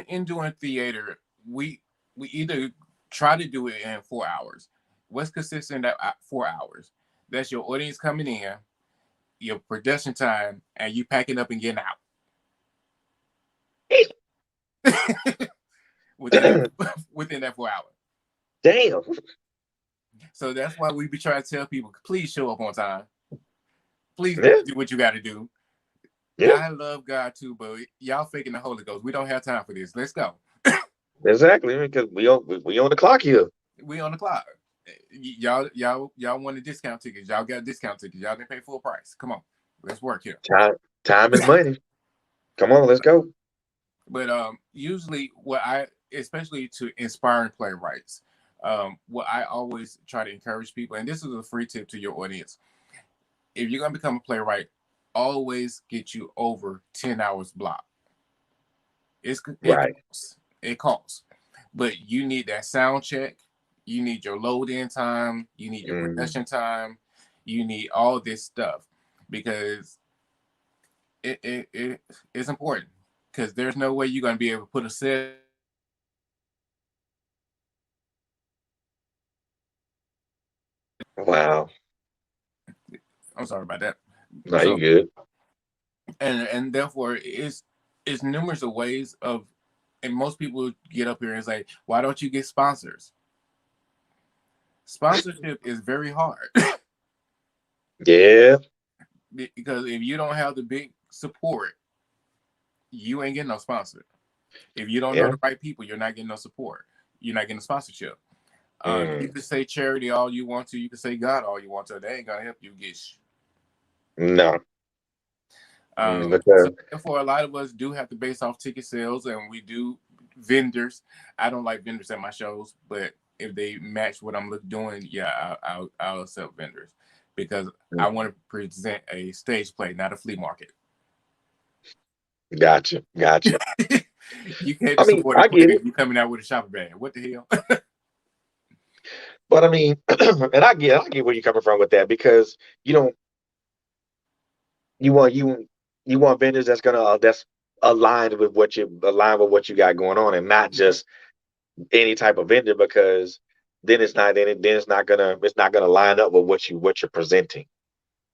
in doing theater, we either try to do it in 4 hours. What's consistent at 4 hours? That's your audience coming in, your production time, and you packing up and getting out within within that 4 hours. damn? So that's why we be trying to tell people, please show up on time. Please Yeah, do what you got to do. yeah, I love God too, but y'all faking the Holy Ghost. We don't have time for this. Let's go. exactly. Because we on the clock here. We on the clock. Y'all want a discount tickets. Y'all got discount tickets. Y'all didn't pay full price. Come on, let's work here. Time Time is money. Come on, let's go. But usually, especially to inspiring playwrights, what I always try to encourage people, and this is a free tip to your audience: if you're gonna become a playwright, always get you over 10 hours block. It Right. costs. It costs, but you need that sound check. You need your load in time. You need your production time. You need all this stuff because it's important. Because there's no way you're gonna be able to put a set. Wow. I'm sorry about that. No, you So good. and therefore it's numerous of ways of, and most people get up here and say, why don't you get sponsors? Sponsorship is very hard. Yeah. Because if you don't have the big support, you ain't getting no sponsor. If you don't know Yeah. the right people, you're not getting no support. You're not getting a sponsorship. You can say charity all you want to. You can say God all you want to. They ain't gonna help you get. No. So Because therefore, a lot of us do have to base off ticket sales, and we do vendors. I don't like vendors at my shows, but if they match what I'm doing, yeah, I'll accept vendors because I want to present a stage play, not a flea market. gotcha. You can't I mean, support a I play get it, if you coming out with a shopper bag. What the hell? but I mean, and I get where you're coming from with that because you don't you want vendors that's aligned with what you got going on, and not just any type of vendor because then it's not gonna line up with what you're presenting.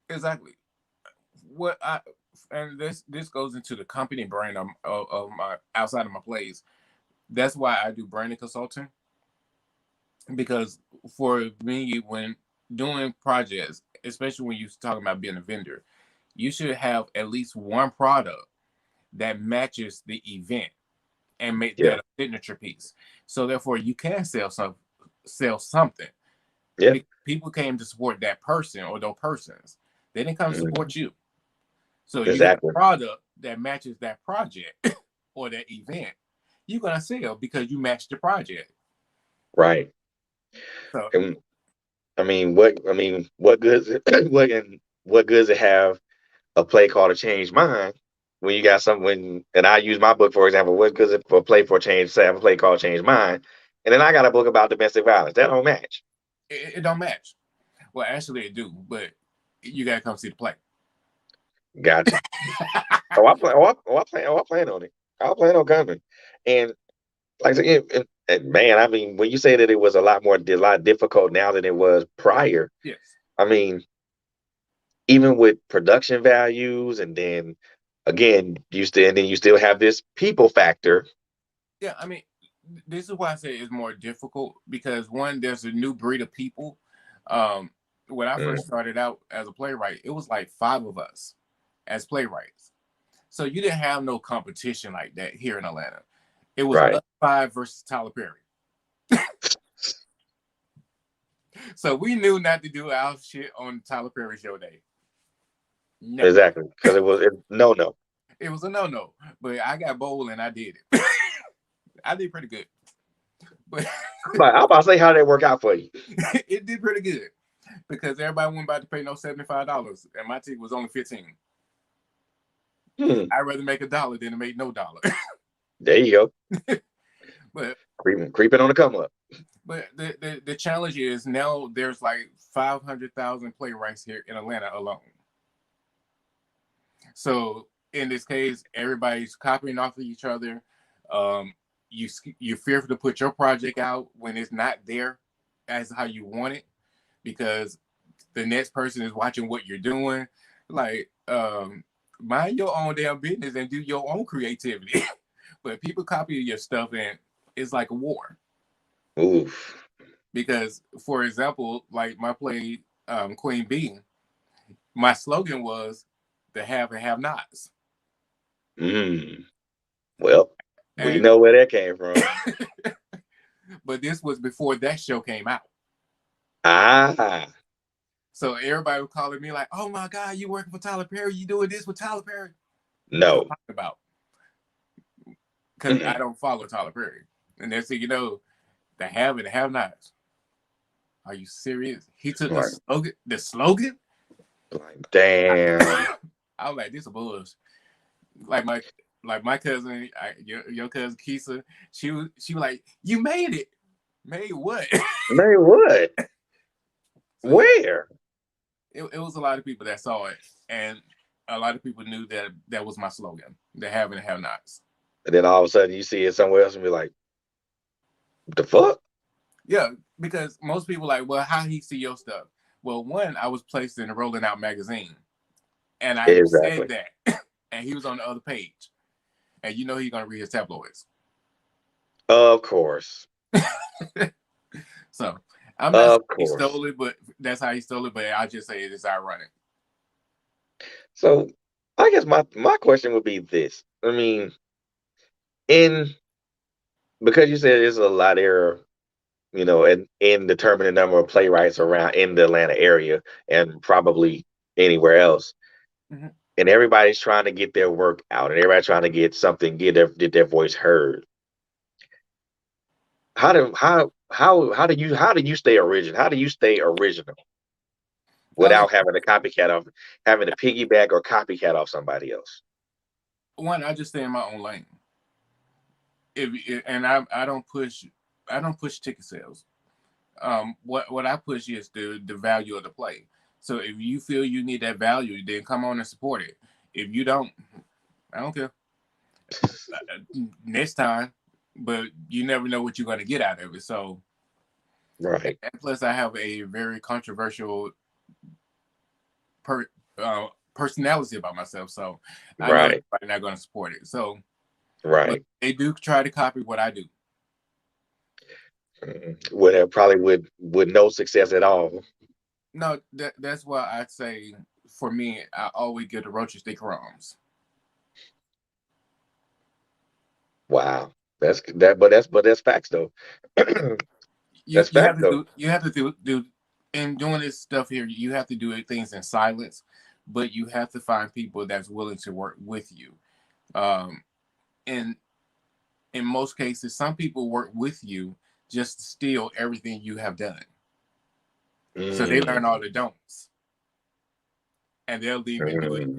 Exactly. What I and this goes into the company brand of my outside of my plays. That's why I do branding consulting, because for me, when doing projects, especially when you're talking about being a vendor, you should have at least one product that matches the event and make Yeah, that a signature piece. So therefore, you can sell something. yeah, People came to support that person or those persons. They didn't come to mhm, support you. So you got a exactly, product that matches that project or that event. You're gonna sell because you matched the project. right. So And what goods what goods to have a play called a change mind when you got something and I use my book for example, what goods it for a play for change say I have a play called change mind, and then I got a book about domestic violence. That don't match. it don't match. Well, actually, it do, but you gotta come see the play. Gotcha. I plan on it. I plan on coming. And like I said, and man, I mean, when you say that it was a lot difficult now than it was prior, Yes. I mean, even with production values, and then again, you still have this people factor. Yeah, I mean, this is why I say it's more difficult because one, there's a new breed of people. Um, when I Mm, first started out as a playwright, it was like five of us as playwrights. So you didn't have no competition like that here in Atlanta. It was right. us five versus Tyler Perry. So we knew not to do our shit on Tyler Perry show day. No, Exactly. Because no. it was a no. But I got bold and I did it. I did pretty good, but I'm about to say how did that work out for you? it did pretty good because everybody wasn't about to pay no $75, and my ticket was only 15. Hmm. I'd rather make $1 than to make no dollar. There you go. but Creeping on the come up. but the challenge is now there's like 500,000 playwrights here in Atlanta alone. So in this case, everybody's copying off of each other. Um, you're fearful to put your project out when it's not there as how you want it because the next person is watching what you're doing. Like, mind your own damn business and do your own creativity. But people copy your stuff and it's like a war. Oof. Because, for example, like my play Queen Bee, my slogan was the have and have nots. Mm. Well, we And know where that came from. but this was before that show came out. Ah. So everybody was calling me like, "Oh my God, you working for Tyler Perry? You doing this with Tyler Perry?" No. Talk about, because I don't follow Tyler Perry, and that's it. You know, the have and the have nots. Are you serious? He took Right. the slogan. Like, damn. I was like, this is bullshit. Like my cousin, your cousin Keisha, she was like, you made it. Made what? Made what? So, yeah, Where? it was a lot of people that saw it, and a lot of people knew that was my slogan, the have and the have nots. And then all of a sudden you see it somewhere else and be like, what the fuck? Yeah, because most people like, well, how he see your stuff? Well, one, I was placed in a Rolling Out magazine, and I Exactly. said that, and he was on the other page, and you know he's gonna read his tabloids. Of course. So I'm not saying Of he course. stole it, but that's how he stole it. But I just say it is ironic. So I guess my question would be this. I mean, because you said there's a lot there, you know, in determining the number of playwrights around in the Atlanta area and probably anywhere else. Mm-hmm. And everybody's trying to get their work out and everybody's trying to get something, get their voice heard. How do you stay original? How do you stay original without having having to piggyback or copycat off somebody else? One, I just stay in my own lane. I don't push ticket sales. What I push is the value of the play. So if you feel you need that value, then come on and support it. If you don't, I don't care. Next time, but you never know what you're going to get out of it. So, right. And plus, I have a very controversial personality about myself, so I know everybody's not going to support it. So, right, they do try to copy what I do. Probably with no success at all. No, that's why I say for me, I always give the roaches their crumbs. Wow, that's facts though. That's facts though. You have to do in doing this stuff here. You have to do things in silence, but you have to find people that's willing to work with you. And in most cases, some people work with you just to steal everything you have done. So they learn all the don'ts, and they'll leave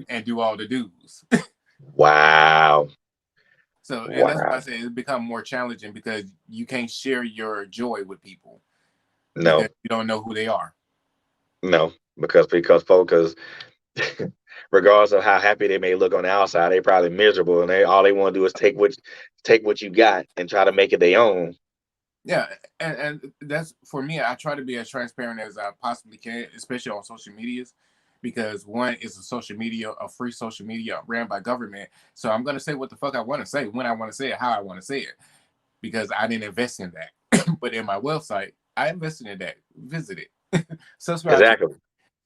and do all the do's. Wow. So, and that's why I say it's become more challenging because you can't share your joy with people. No, because you don't know who they are. No, because regardless of how happy they may look on the outside, they probably miserable, and all they want to do is take what you got and try to make it their own. Yeah, and that's for me. I try to be as transparent as I possibly can, especially on social medias, because one is a free social media ran by government. So I'm gonna say what the fuck I want to say when I want to say it, how I want to say it, because I didn't invest in that. But in my website, I invested in that. Visit it, subscribe. Exactly.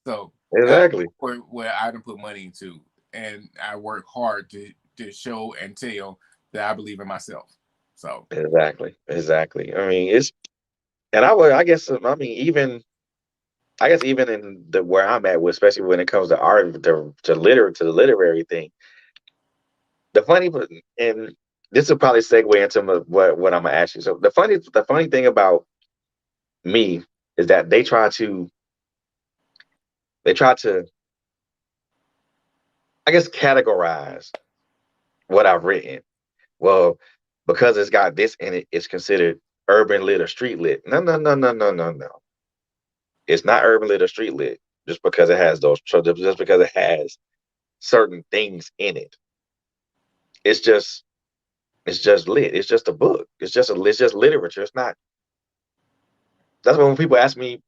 So exactly where I didn't put money into, and I work hard to show and tell that I believe in myself. So exactly. I mean, I guess even in the where I'm at, especially when it comes to art, to the literary thing. The funny, and this will probably segue into what I'm gonna ask you. So the funny thing about me is that they try to, I guess, categorize what I've written. Well, because it's got this in it, it's considered urban lit or street lit. No. It's not urban lit or street lit just because it has just because it has certain things in it. It's just lit. It's just a book. It's just literature. It's not. That's when people ask me,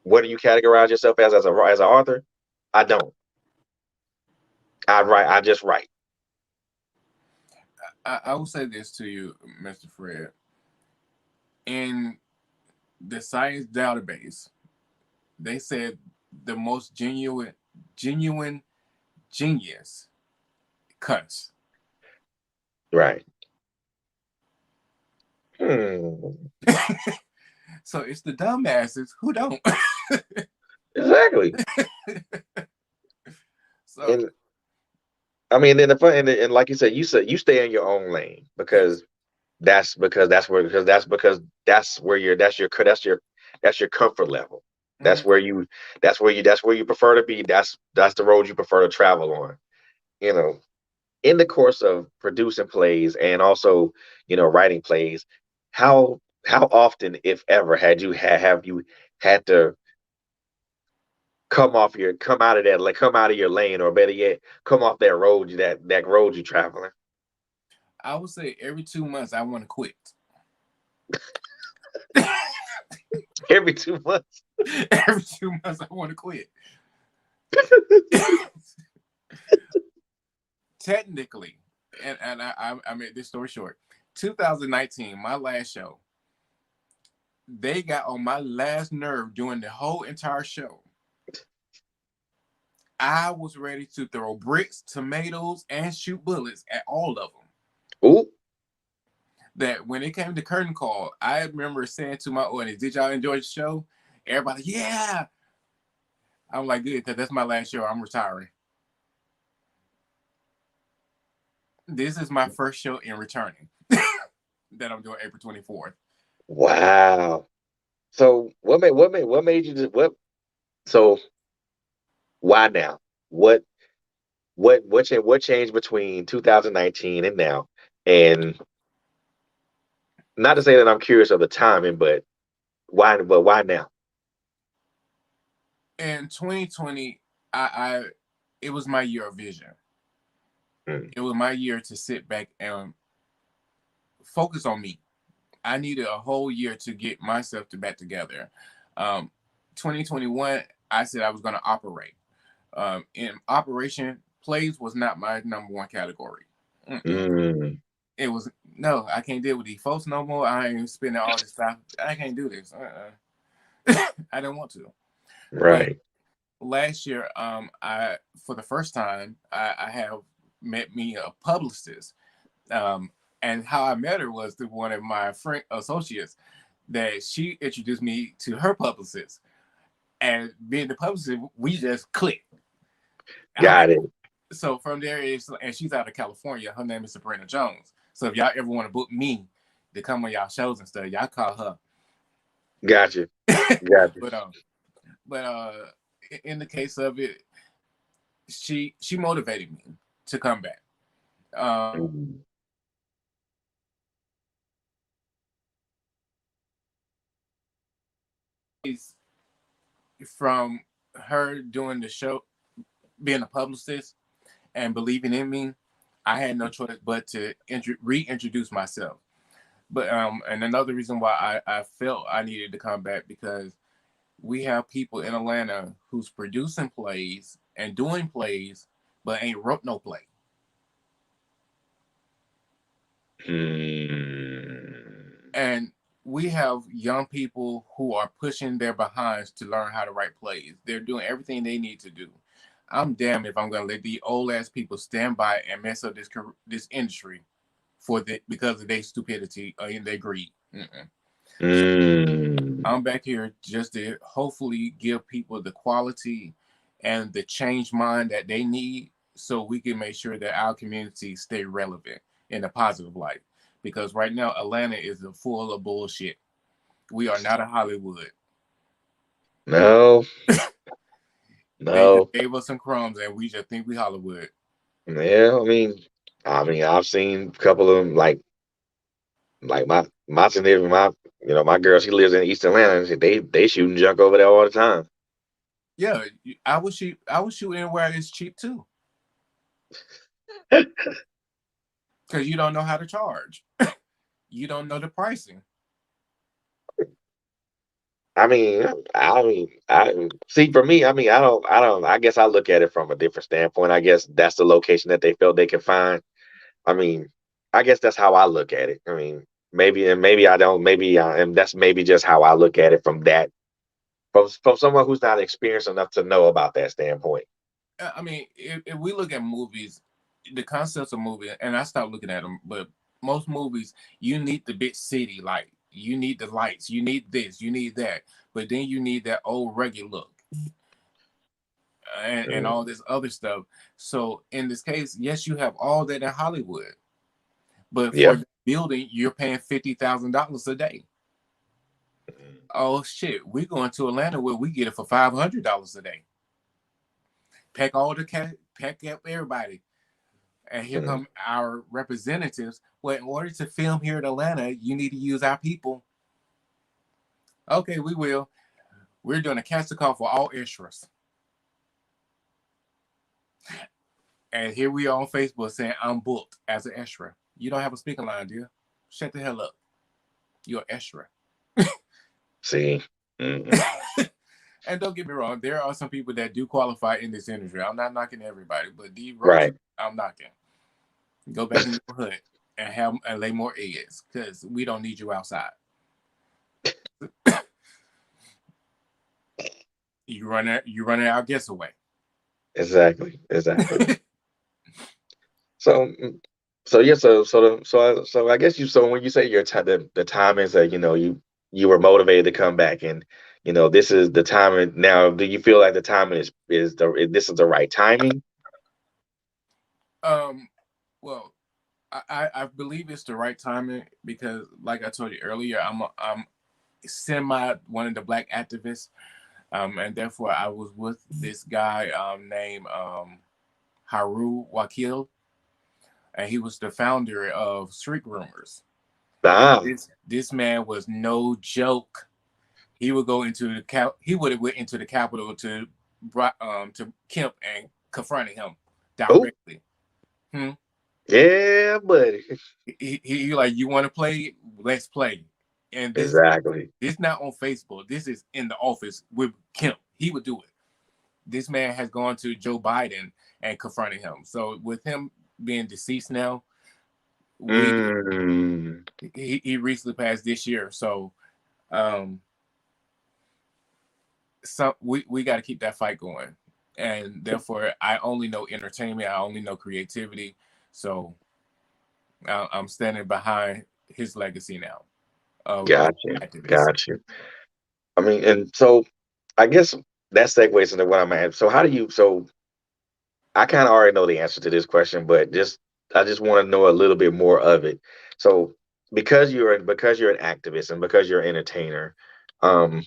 what do you categorize yourself as an author? I don't. I just write. I will say this to you, Mr. Fred. In the science database, they said the most genuine genius cuts. Right. So it's the dumbasses who don't. Exactly. So I mean, then the fun and like you said you stay in your own lane Yes. that's that's where you're that's your comfort level. Hmm. That's where you that's where you prefer to be. That's the road you prefer to travel on. You know, in the course of producing plays and also writing plays, how often, if ever, have you had to come out of that, like come out of your lane, or better yet, come off that road that road you're traveling? I would say every 2 months I want to quit. Every 2 months. Every 2 months I want to quit. Technically, and I made this story short. 2019, my last show, they got on my last nerve during the whole entire show. I was ready to throw bricks, tomatoes, and shoot bullets at all of them. Ooh, That when it came to curtain call, I remember saying to my audience, "Did y'all enjoy the show?" Everybody, yeah. I'm like, good, because that's my last show. I'm retiring. This is my first show in returning that I'm doing April 24th. wow. So what made you just what? So why now? What what changed between 2019 and now? And not to say that I'm curious of the timing, but why now? In 2020, I it was my year of vision. Mm, It was my year to sit back and focus on me. I needed a whole year to get myself to back together. Um, 2021, I said I was going to operate. In operation, plays was not my number one category. Mm-mm. mm, It was no, I can't deal with these folks no more. I ain't spending all this stuff. I can't do this. I don't want to. But right. last year, I for the first time, I have met me a publicist. Um, and how I met her was through one of my friend associates that she introduced me to her publicist. And being the publicist, we just clicked. I'm Got like, it. so from there is, and she's out of California. Her name is Sabrina Jones. So if y'all ever want to book me to come on y'all shows and stuff, y'all call her. Got you. Got you. but but in the case of it, she motivated me to come back. Mm, From her doing the show, being a publicist and believing in me, I had no choice but to reintroduce myself. But and another reason why I felt I needed to come back because we have people in Atlanta who's producing plays and doing plays, but ain't wrote no play. mm. And we have young people who are pushing their behinds to learn how to write plays. They're doing everything they need to do. I'm damned if I'm gonna let the old ass people stand by and mess up this industry for the because of their stupidity and their greed. Mm-mm. So Mm. I'm back here just to hopefully give people the quality and the change mind that they need so we can make sure that our community stay relevant in a positive light. Because right now Atlanta is full of bullshit. We are not a Hollywood. No, They just no. gave us some crumbs and we just think we Hollywood. Yeah, I've seen a couple of them, like my significant my girl, she lives in East Atlanta, and they shooting junk over there all the time. Yeah, I would shoot anywhere it's cheap too. Because you don't know how to charge. You don't know the pricing. I see. For me, I guess I look at it from a different standpoint. I guess that's the location that they felt they could find. I mean, I guess that's how I look at it. Maybe I don't. And that's maybe just how I look at it from from someone who's not experienced enough to know about that standpoint. I mean, if we look at movies, the concepts of movie, and I stopped looking at them, but most movies, you need the big city, like you need the lights, you need this, you need that, but then you need that old rugged look. and all this other stuff. So in this case, yes, you have all that in Hollywood, but for the building, you're paying $50,000 a day. Oh shit, we're going to Atlanta where we get it for $500 a day. Pack all the pack up everybody, and here come our representatives. Well, in order to film here in Atlanta, you need to use our people. Okay, we will. We're doing a cast call for all extras. And here we are on Facebook saying I'm booked as an extra. You don't have a speaking line, do you? Shut the hell up. You're extra. See? And don't get me wrong, there are some people that do qualify in this industry. I'm not knocking everybody, but the Right. I'm knocking. Go back in your hood and lay more eggs, because we don't need you outside. You running our guests away. Exactly. So yeah, so I guess when you say the time is that you were motivated to come back, and this is the time. Now, do you feel like the timing is this is the right timing? Well, I believe it's the right timing because, like I told you earlier, I'm semi one of the Black activists, and therefore I was with this guy named Haru Wakil, and he was the founder of Street Rumors. This man was no joke. He would go into he would have went into the Capitol to Kemp and confronted him directly. Yeah, buddy. He like, you want to play? Let's play. And this not on Facebook. This is in the office with Kemp. He would do it. This man has gone to Joe Biden and confronted him. So with him being deceased now, he recently passed this year. So we got to keep that fight going. And therefore, I only know entertainment. I only know creativity. So I'm standing behind his legacy now. Got you. I mean, and so I guess that segues into what I'm at. So I kind of already know the answer to this question, but I just want to know a little bit more of it. So because you're an activist and because you're an entertainer, well,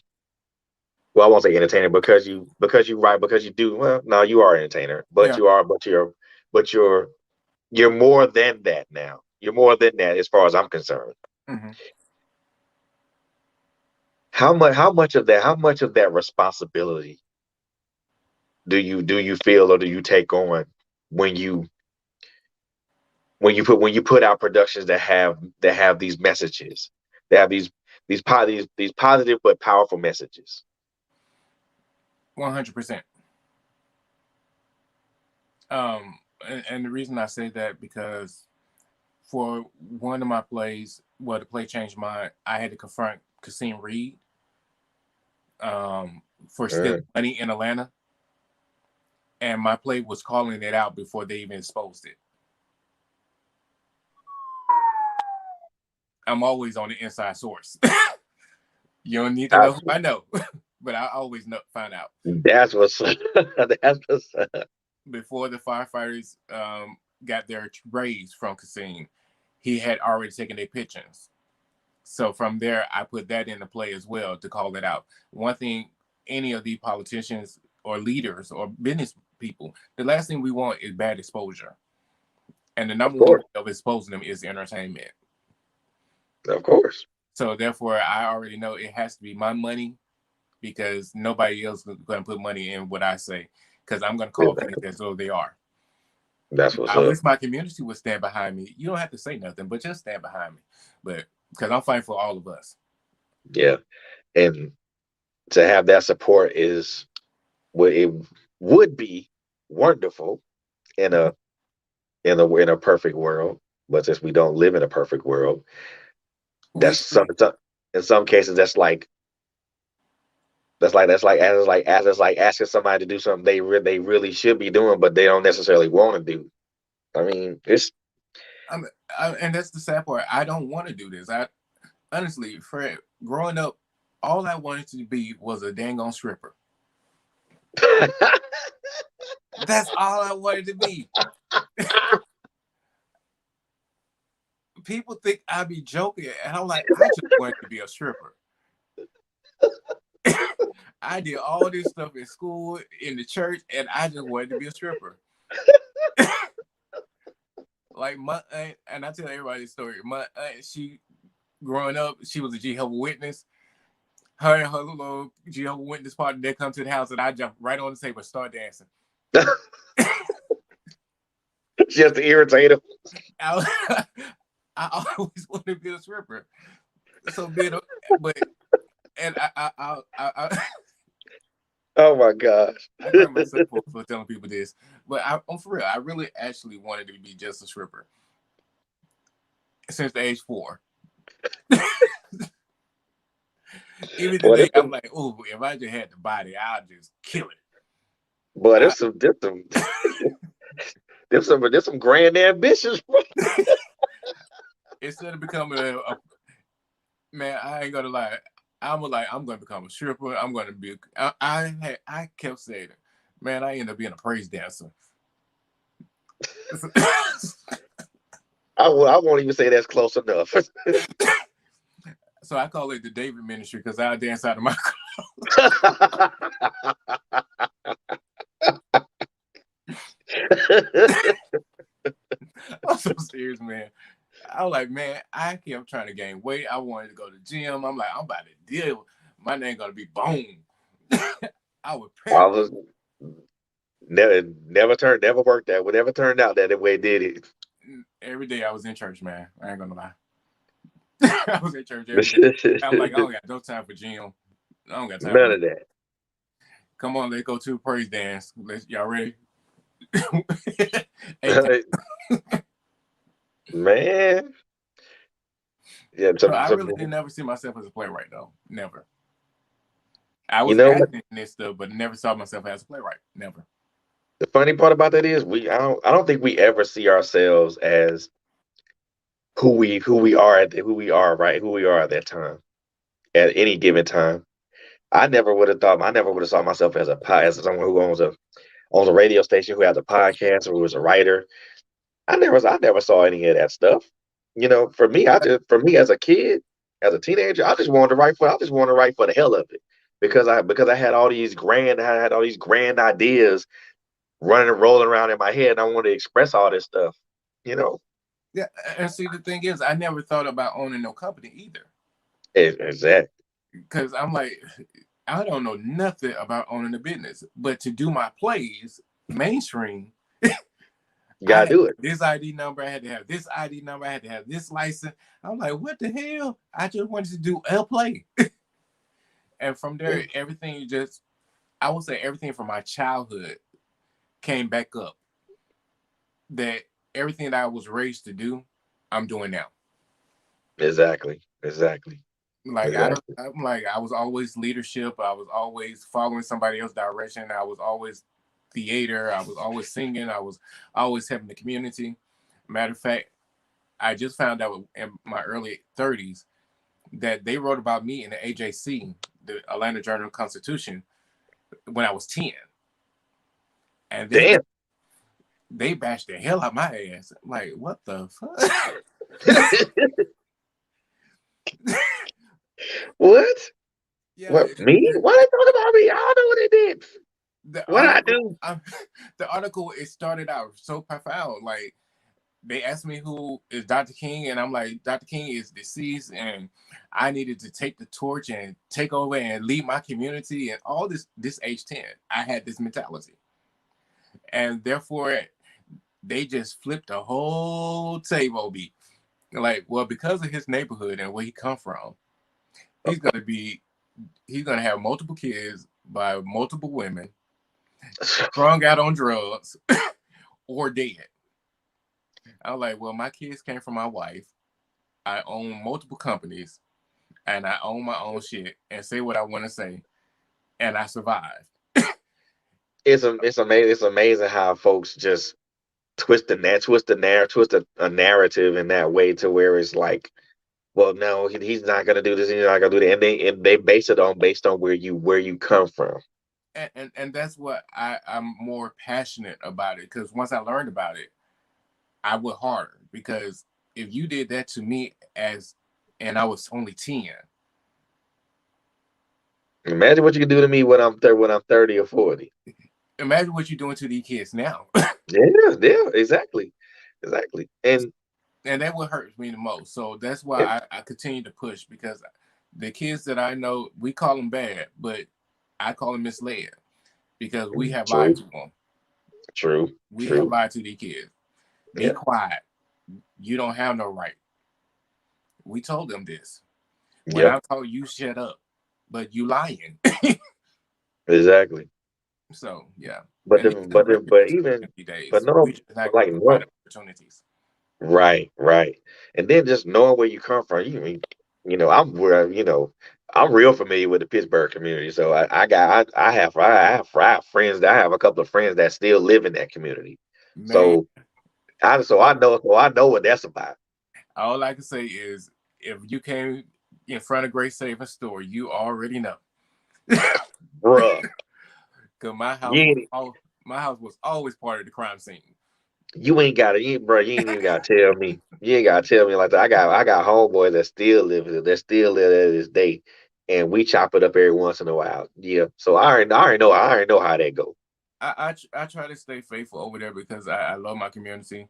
I won't say entertainer because you write, because you do, well, no, you are an entertainer, but you're more than that now. You're more than that as far as I'm concerned. How much of that responsibility do you feel, or do you take on when you put out productions that have these messages, that have these positive but powerful messages? 100%. And the reason I say that, because for one of my plays, the play changed mine, I had to confront Kasim Reed for stealing money in Atlanta, and my play was calling it out before they even exposed it. I'm always on the inside source. You don't need to know who I know, but I always find out. That's what's up. That's what's up. Before the firefighters got their raise from Kasim, he had already taken their pictures. So from there, I put that into play as well to call it out. One thing, any of the politicians or leaders or business people, the last thing we want is bad exposure. And the number one way of exposing them is entertainment. Of course. So therefore, I already know it has to be my money, because nobody else is going to put money in what I say, because I'm going to call things as though they are. That's what's up. I wish my community would stand behind me. You don't have to say nothing, but just stand behind me. But because I'm fighting for all of us. Yeah. And to have that support it would be wonderful in a perfect world. But since we don't live in a perfect world, in some cases that's like asking somebody to do something they really should be doing, but they don't necessarily want to do. I mean, and that's the sad part. I don't want to do this. Honestly, Fred, growing up, all I wanted to be was a dang on stripper. That's all I wanted to be. People think I be joking, and I'm like, I just wanted to be a stripper. I did all this stuff in school, in the church, and I just wanted to be a stripper. Like my aunt, and I tell everybody this story. My aunt, she growing up, she was a Jehovah's Witness. Her and her little Jehovah's Witness partner, they come to the house, and I jump right on the table and start dancing. Just to irritate him. I always wanted to be a stripper. So being and I Oh my gosh. I crack myself up for telling people this, but I'm for real. I really actually wanted to be just a stripper since the age 4. Even today, I'm like, oh, if I just had the body, I'll just kill it. Boy, there's some grand ambitions. Instead of becoming a man, I ain't gonna lie. I'm gonna become a stripper. I'm gonna be. I kept saying it, man. I ended up being a praise dancer. I won't even say that's close enough. So I call it the David ministry because I dance out of my clothes. I'm so serious, man. I was like, man, I kept trying to gain weight. I wanted to go to the gym. I'm like, I'm about to deal. My name gonna be Bone. I was never worked that. Would never turned out that way did it. Every day I was in church, man. I ain't gonna lie. I was in church every day. I'm like, I don't got no time for gym. I don't got time. None of that. Come on, let's go to a praise dance. Y'all ready? Man. Yeah, so I really didn't ever see myself as a playwright though. Never. I was acting in this stuff, but never saw myself as a playwright. Never. The funny part about that is I don't think we ever see ourselves as who we are at that time, at any given time. I never would have saw myself as someone who owns a radio station, who has a podcast, or who is a writer. I never saw any of that stuff. You know, for me as a kid, as a teenager, I just wanted to write for the hell of it. Because I had all these grand ideas running and rolling around in my head, and I wanted to express all this stuff, you know. Yeah, and see, the thing is, I never thought about owning no company either. Exactly. Because I'm like, I don't know nothing about owning a business, but to do my plays mainstream, you gotta do it. This ID number, I had to have this ID number, I had to have this license. I'm like, what the hell? I just wanted to do a play. And from there, everything I would say everything from my childhood came back up. That everything that I was raised to do, I'm doing now. Exactly. Like exactly. I'm like, I was always leadership. I was always following somebody else's direction. I was always theater. I was always singing. I was always helping the community. Matter of fact, I just found out in my early 30s that they wrote about me in the AJC, the Atlanta Journal-Constitution, when I was 10. And they bashed the hell out of my ass. I'm like, what the fuck? What? Yeah, what, me? Why they talk about me? I don't know what they did. What I do? The article, it started out so profound. Like, they asked me who is Dr. King, and I'm like, Dr. King is deceased, and I needed to take the torch and take over and lead my community, and all this age 10. I had this mentality. And therefore, they just flipped the whole table beat. Like, well, because of his neighborhood and where he come from, he's gonna have multiple kids by multiple women, strung out on drugs, or dead. I was like, well, my kids came from my wife. I own multiple companies, and I own my own shit and say what I want to say, and I survived. It's amazing how folks just twist a narrative in that way to where it's like, well, no, he's not gonna do this, he's not gonna do that, and they base it based on where you come from. And that's what I'm more passionate about it, because once I learned about it, I went harder, because if you did that to me and I was only 10, Imagine what you can do to me when I'm 30 or 40. imagine what you're doing to these kids now. Yeah, exactly. And And that what hurts me the most. So that's why it, I continue to push, because the kids that I know, we call them bad, but I call them misled, because we have lied true, to them. true, We have true. lied to these kids. Be Yeah, quiet. You don't have no right. We told them this. When yeah, I told you shut up, but you lying. exactly. So yeah, But and the, these are but the, very but even opportunity but days. We no, just not like giving the right no, opportunities. right. And then just knowing where you come from, I'm real familiar with the Pittsburgh community. So I have friends that I have a couple of friends that still live in that community. Man, So I know what that's about. all I can say is, if you came in front of Great Saving Store, you already know. Bruh. Cause You ain't, my house was always part of the crime scene. you ain't gotta you, bro, you ain't even gotta tell me. You ain't gotta tell me like that. I got homeboys that still live here, that still live there to this day. And we chop it up every once in a while. Yeah. So I already know how that go. I try to stay faithful over there, because I love my community.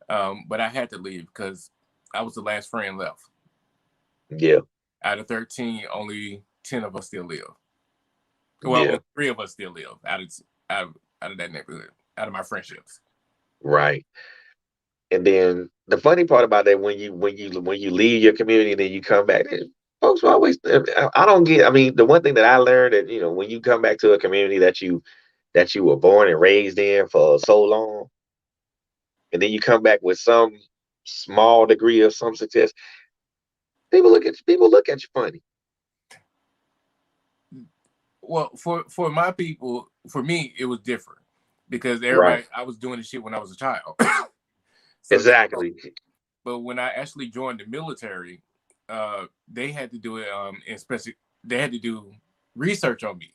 But I had to leave because I was the last friend left. Yeah. Out of 13, only 10 of us still live. Well, Yeah. only 3 of us still live out of that neighborhood, out of my friendships. Right. And then the funny part about that, when you leave your community and then you come back, folks always I don't get. I mean, the one thing that I learned that when you come back to a community that you were born and raised in for so long, and then you come back with some small degree of some success, people look at you funny. Well, for my people, for me, it was different, because Right. everybody, I was doing this shit when I was a child. So they, Exactly. but when I actually joined the military, they had to do it, especially they had to do research on me.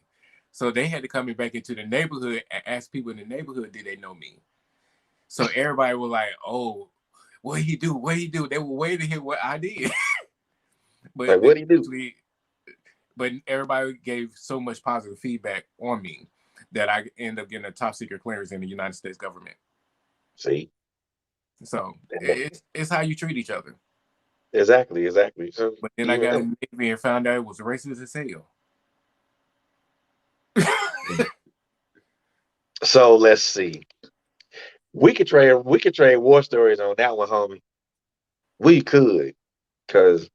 So they had to come back into the neighborhood and ask people in the neighborhood, did they know me? So everybody was like, "Oh, what he do? What he do?" They were waiting to hear what I did, Like, but they what do you do? actually, but everybody gave so much positive feedback on me that I ended up getting a top secret clearance in the United States government. See. So it's how you treat each other. Exactly. So But then I got even in the Navy and found out it was racist as hell. so let's see. We could trade war stories on that one, homie. We could, cause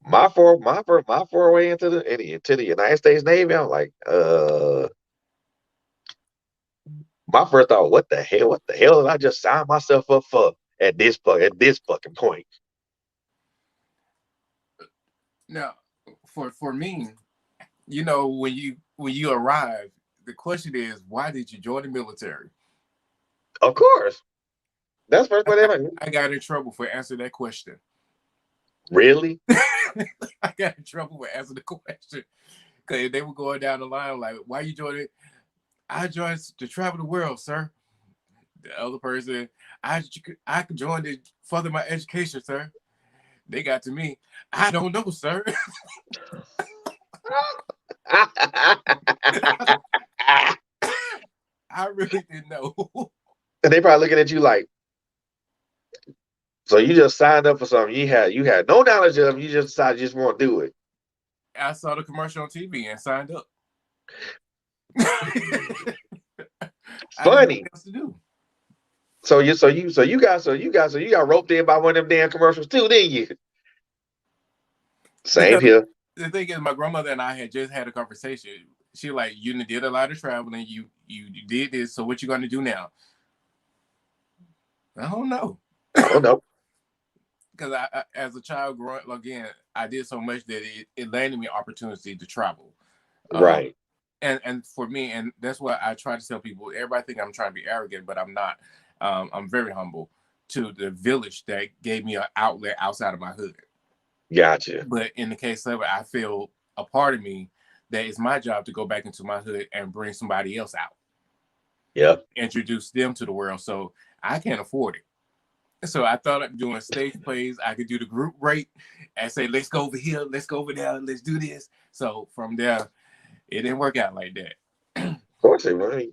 my foray into the United States Navy, I'm like, my first thought, what the hell did I just sign myself up for at this fucking point? Now, for me, when you arrive, the question is, why did you join the military? Of course, that's first what everybody. I got in trouble for answering that question. Really? I got in trouble for answering the question, because they were going down the line like, "Why you joined?" I joined to travel the world, sir. The other person, I joined to further my education, sir. They got to me. I don't know, sir. I really didn't know. And they probably looking at you like, so you just signed up for something you had no knowledge of, you just decided you just want to do it. I saw the commercial on TV and signed up. I had nothing Funny. else to do. So you got roped in by one of them damn commercials too, didn't you? Same Because here. the thing is, my grandmother and I had just had a conversation. She like, you did a lot of traveling. You did this. So what you gonna do now? I don't know. I don't know. Because as a child growing again, I did so much that it landed me opportunity to travel. Um, Right. and for me, and that's what I try to tell people. Everybody think I'm trying to be arrogant, but I'm not. I'm very humble to the village that gave me an outlet outside of my hood. Gotcha. But in the case of it, I feel a part of me that it's my job to go back into my hood and bring somebody else out. Yeah. Introduce them to the world. So I can't afford it. So I thought of doing stage plays. I could do the group rate and say, let's go over here, let's go over there, let's do this. So from there, it didn't work out like that. Of course it right.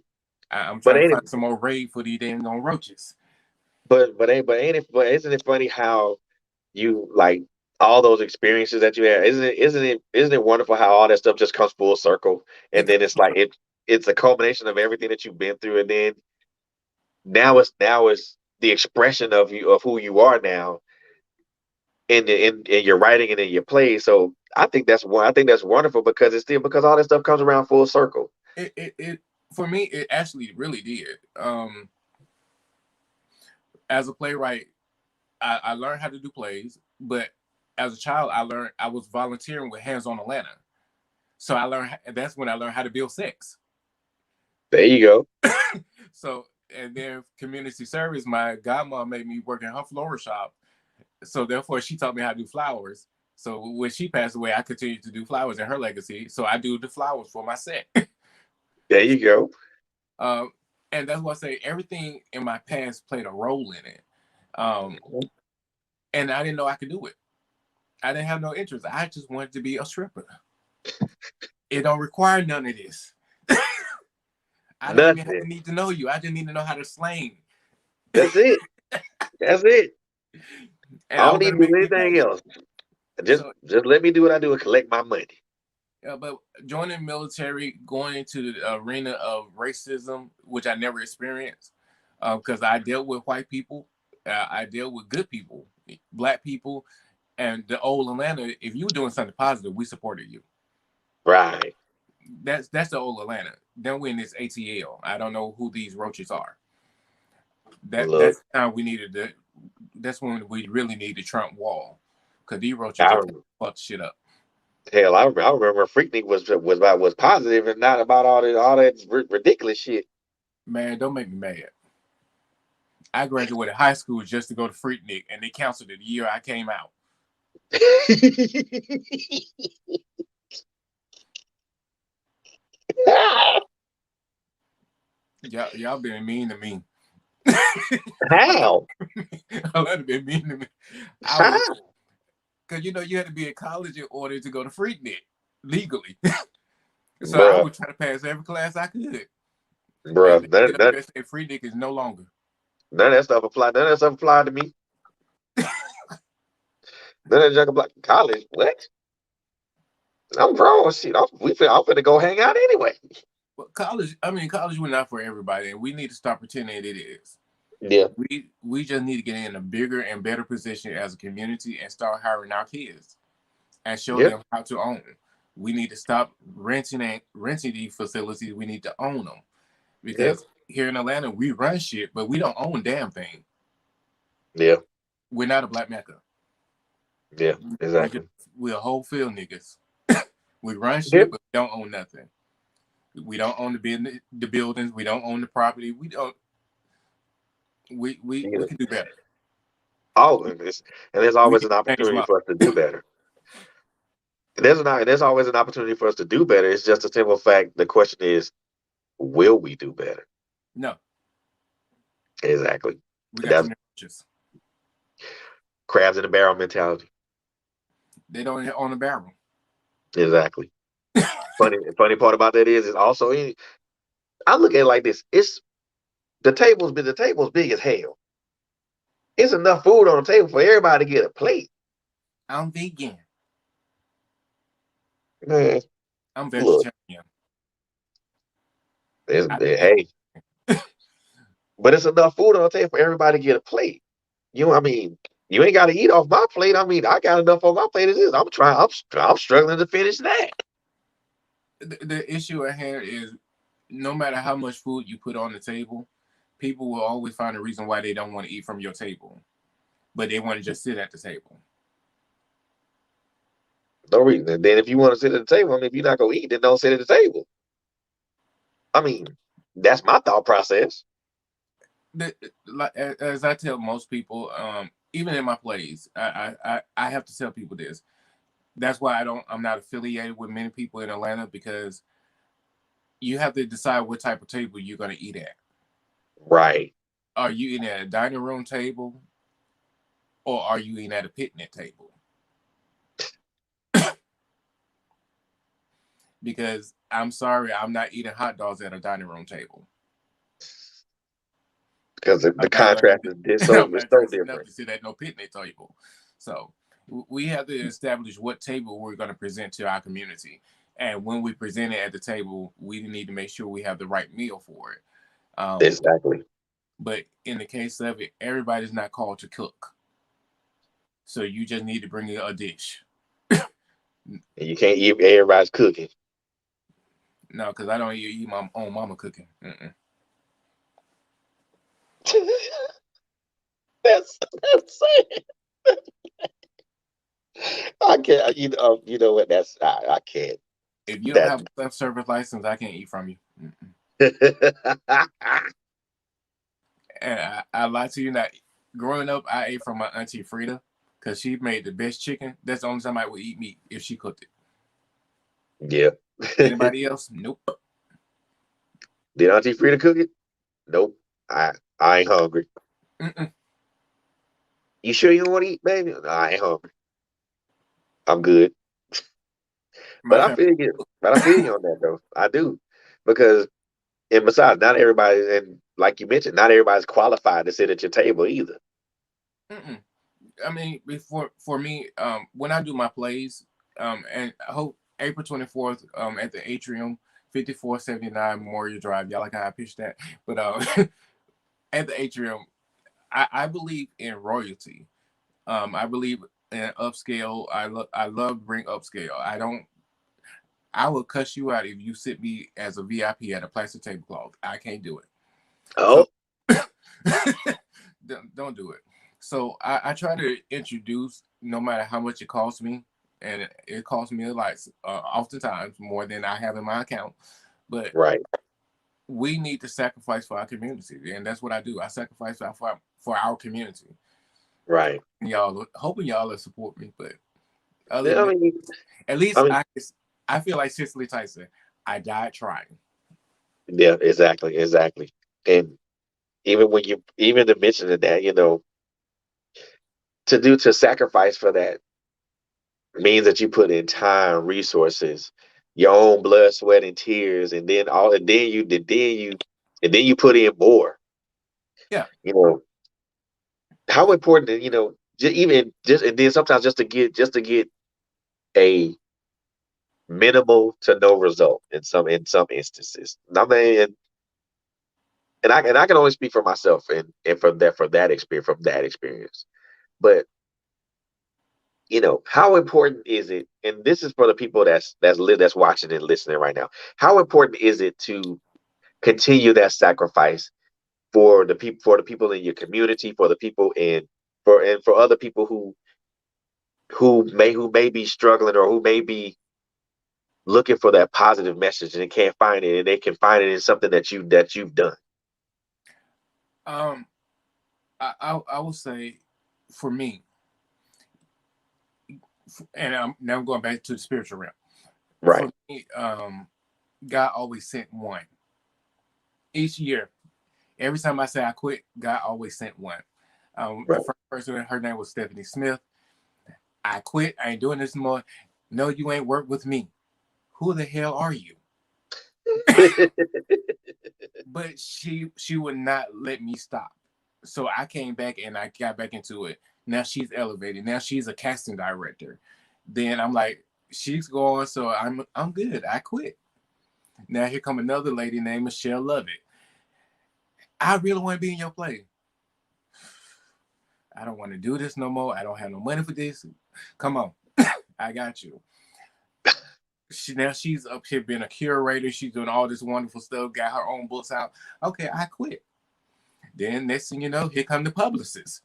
I'm But trying to ain't find it, some more raid for these damn roaches. but isn't it funny how you like all those experiences that you had? Isn't it wonderful how all that stuff just comes full circle? And It, then it's like it's a culmination of everything that you've been through, and then now it's the expression of you, of who you are now in your writing and in your play. So I think that's wonderful because it's still because all that stuff comes around full circle. it for me, it actually really did. As a playwright, I learned how to do plays, but as a child, I was volunteering with Hands on Atlanta. So that's when I learned how to build sex. There you go. So, and then community service, my godmom made me work in her floral shop. So therefore she taught me how to do flowers. So when she passed away, I continued to do flowers in her legacy. So I do the flowers for my set. There you go. And that's why I say everything in my past played a role in it. And I didn't know I could do it. I didn't have no interest. I just wanted to be a stripper. It don't require none of this. I don't even have to need to know you. I just need to know how to slang. That's it. That's it. And I don't need to do anything else. Just let me do what I do and collect my money. But joining the military, going into the arena of racism, which I never experienced, because I dealt with white people, I dealt with good people, black people, and the old Atlanta. If you were doing something positive, we supported you. Right. That's the old Atlanta. Then we're in this ATL. I don't know who these roaches are. That's the time we needed to. That's when we really need the Trump wall, because these roaches are fuck shit up. Hell, I remember Freaknik was positive and not about all that ridiculous shit. Man, don't make me mad. I graduated high school just to go to Freaknik, and they canceled it the year I came out. Y'all been mean to me. How? Y'all have been mean to me. Because you had to be in college in order to go to Freaknik legally. So I would try to pass every class I could. Bruh, that Freaknik is no longer. None of that stuff applied. None of that stuff applied to me. None of that junk applied. College? What? I'm grown. Shit, I'm finna go hang out anyway. But college was not for everybody, and we need to stop pretending it is. Yeah. We just need to get in a bigger and better position as a community and start hiring our kids and show them how to own. We need to stop renting these facilities. We need to own them, because here in Atlanta we run shit, but we don't own damn thing. Yeah. We're not a black Mecca. Yeah, exactly. We're a whole field niggas. We run shit, but we don't own nothing. We don't own the buildings. We don't own the property. We don't. We can do better. All of this, and there's always an opportunity for us to do better. There's always an opportunity for us to do better. It's just a simple fact. The question is, will we do better? No. Exactly. We got crabs in a barrel mentality. They don't own a barrel. Exactly. Funny part about that is also I look at it like this. It's the table's big as hell. It's enough food on the table for everybody to get a plate. I'm vegan. Man, I'm vegetarian. Hey, but it's enough food on the table for everybody to get a plate. You ain't got to eat off my plate. I got enough on my plate as is. I'm struggling to finish that. The issue at hand is, no matter how much food you put on the table, people will always find a reason why they don't want to eat from your table, but they want to just sit at the table. No reason. And then if you want to sit at the table, if you're not gonna eat, then don't sit at the table. That's my thought process. As I tell most people, even in my plays, I have to tell people this: That's why I'm not affiliated with many people in Atlanta, because you have to decide what type of table you're going to eat at. Right. Are you eating at a dining room table, or are you eating at a picnic table? Because I'm sorry, I'm not eating hot dogs at a dining room table. Because the I'm not going contrast is to. so I'm it's not so dressing up different. to sit at no picnic table. So we have to establish what table we're going to present to our community, and when we present it at the table, we need to make sure we have the right meal for it. Exactly. But in the case of it, everybody's not called to cook, so you just need to bring a dish. And you can't eat everybody's cooking. No, because I don't eat my own mama cooking. Mm-mm. That's it. I can't. You know what? I can't. If you don't That. have a self-service license, I can't eat from you. Mm-mm. And I lie to you not. Growing up, I ate from my auntie Frida, because she made the best chicken. That's the only time I would eat meat, if she cooked it. Yeah. Anybody else? Nope. Did Auntie Frida cook it? Nope. I ain't hungry. Mm-mm. You sure you don't want to eat, baby? No, I ain't hungry. I'm good. But Matter I of feel you. But I feel you on that though. I do. Because and besides, not everybody, and like you mentioned, not everybody's qualified to sit at your table either. mm-mm. I mean, before for me, when I do my plays, and I hope April 24th, at the Atrium, 5479 Memorial Drive. Y'all like how I pitched that, but at the Atrium, I believe in royalty. I believe in upscale. I love to bring upscale. I will cuss you out if you sit me as a VIP at a plastic tablecloth. I can't do it. So Oh, don't do it. So I try to introduce, no matter how much it costs me, and it costs me a lot, oftentimes more than I have in my account. But right, we need to sacrifice for our community, and that's what I do. I sacrifice for our community. right. Y'all, hoping y'all will support me, but other Yeah, than that, at least I mean, I feel like Cicely Tyson. I died trying. yeah, exactly, exactly. And even when you, even to mention that, to sacrifice for that means that you put in time, resources, your own blood, sweat, and tears, and then and then you put in more. Yeah. You know how important, even just and then sometimes just to get a minimal to no result in some instances. I mean, and I can only speak for myself and from that experience. But how important is it? And this is for the people that's watching and listening right now. How important is it to continue that sacrifice for the people in your community, for the people for other people who may be struggling or who may be looking for that positive message and they can't find it, and they can find it in something that you've done. Um, I will say, for me, and now I'm going back to the spiritual realm. For Right. me, God always sent one each year. Every time I say I quit, God always sent one. The Right. first person, her name was Stephanie Smith. I quit. I ain't doing this more. No, you ain't work with me. Who the hell are you? But she would not let me stop. So I came back and I got back into it. Now she's elevated. Now she's a casting director. Then I'm like, she's gone, so I'm good. I quit. Now here come another lady named Michelle Lovett. I really want to be in your play. I don't want to do this no more. I don't have no money for this. Come on, I got you. She's up here being a curator. She's doing all this wonderful stuff. Got her own books out. Okay, I quit. Then next thing you know, here come the publicist.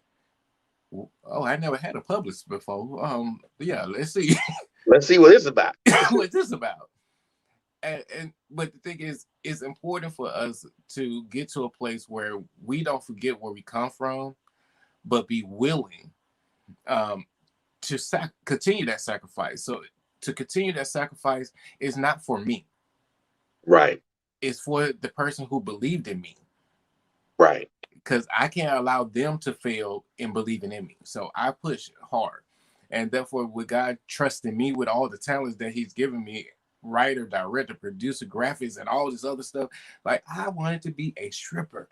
Oh, I never had a publicist before. Yeah, let's see Let's see what it's about. what's this about. And but the thing is, it's important for us to get to a place where we don't forget where we come from, but be willing. Um, continue that sacrifice. So to continue that sacrifice is not for me. Right. It's for the person who believed in me. Right. Because I can't allow them to fail in believing in me. So I push hard. And therefore, with God trusting me with all the talents that he's given me, writer, director, producer, graphics, and all this other stuff, like I wanted to be a stripper.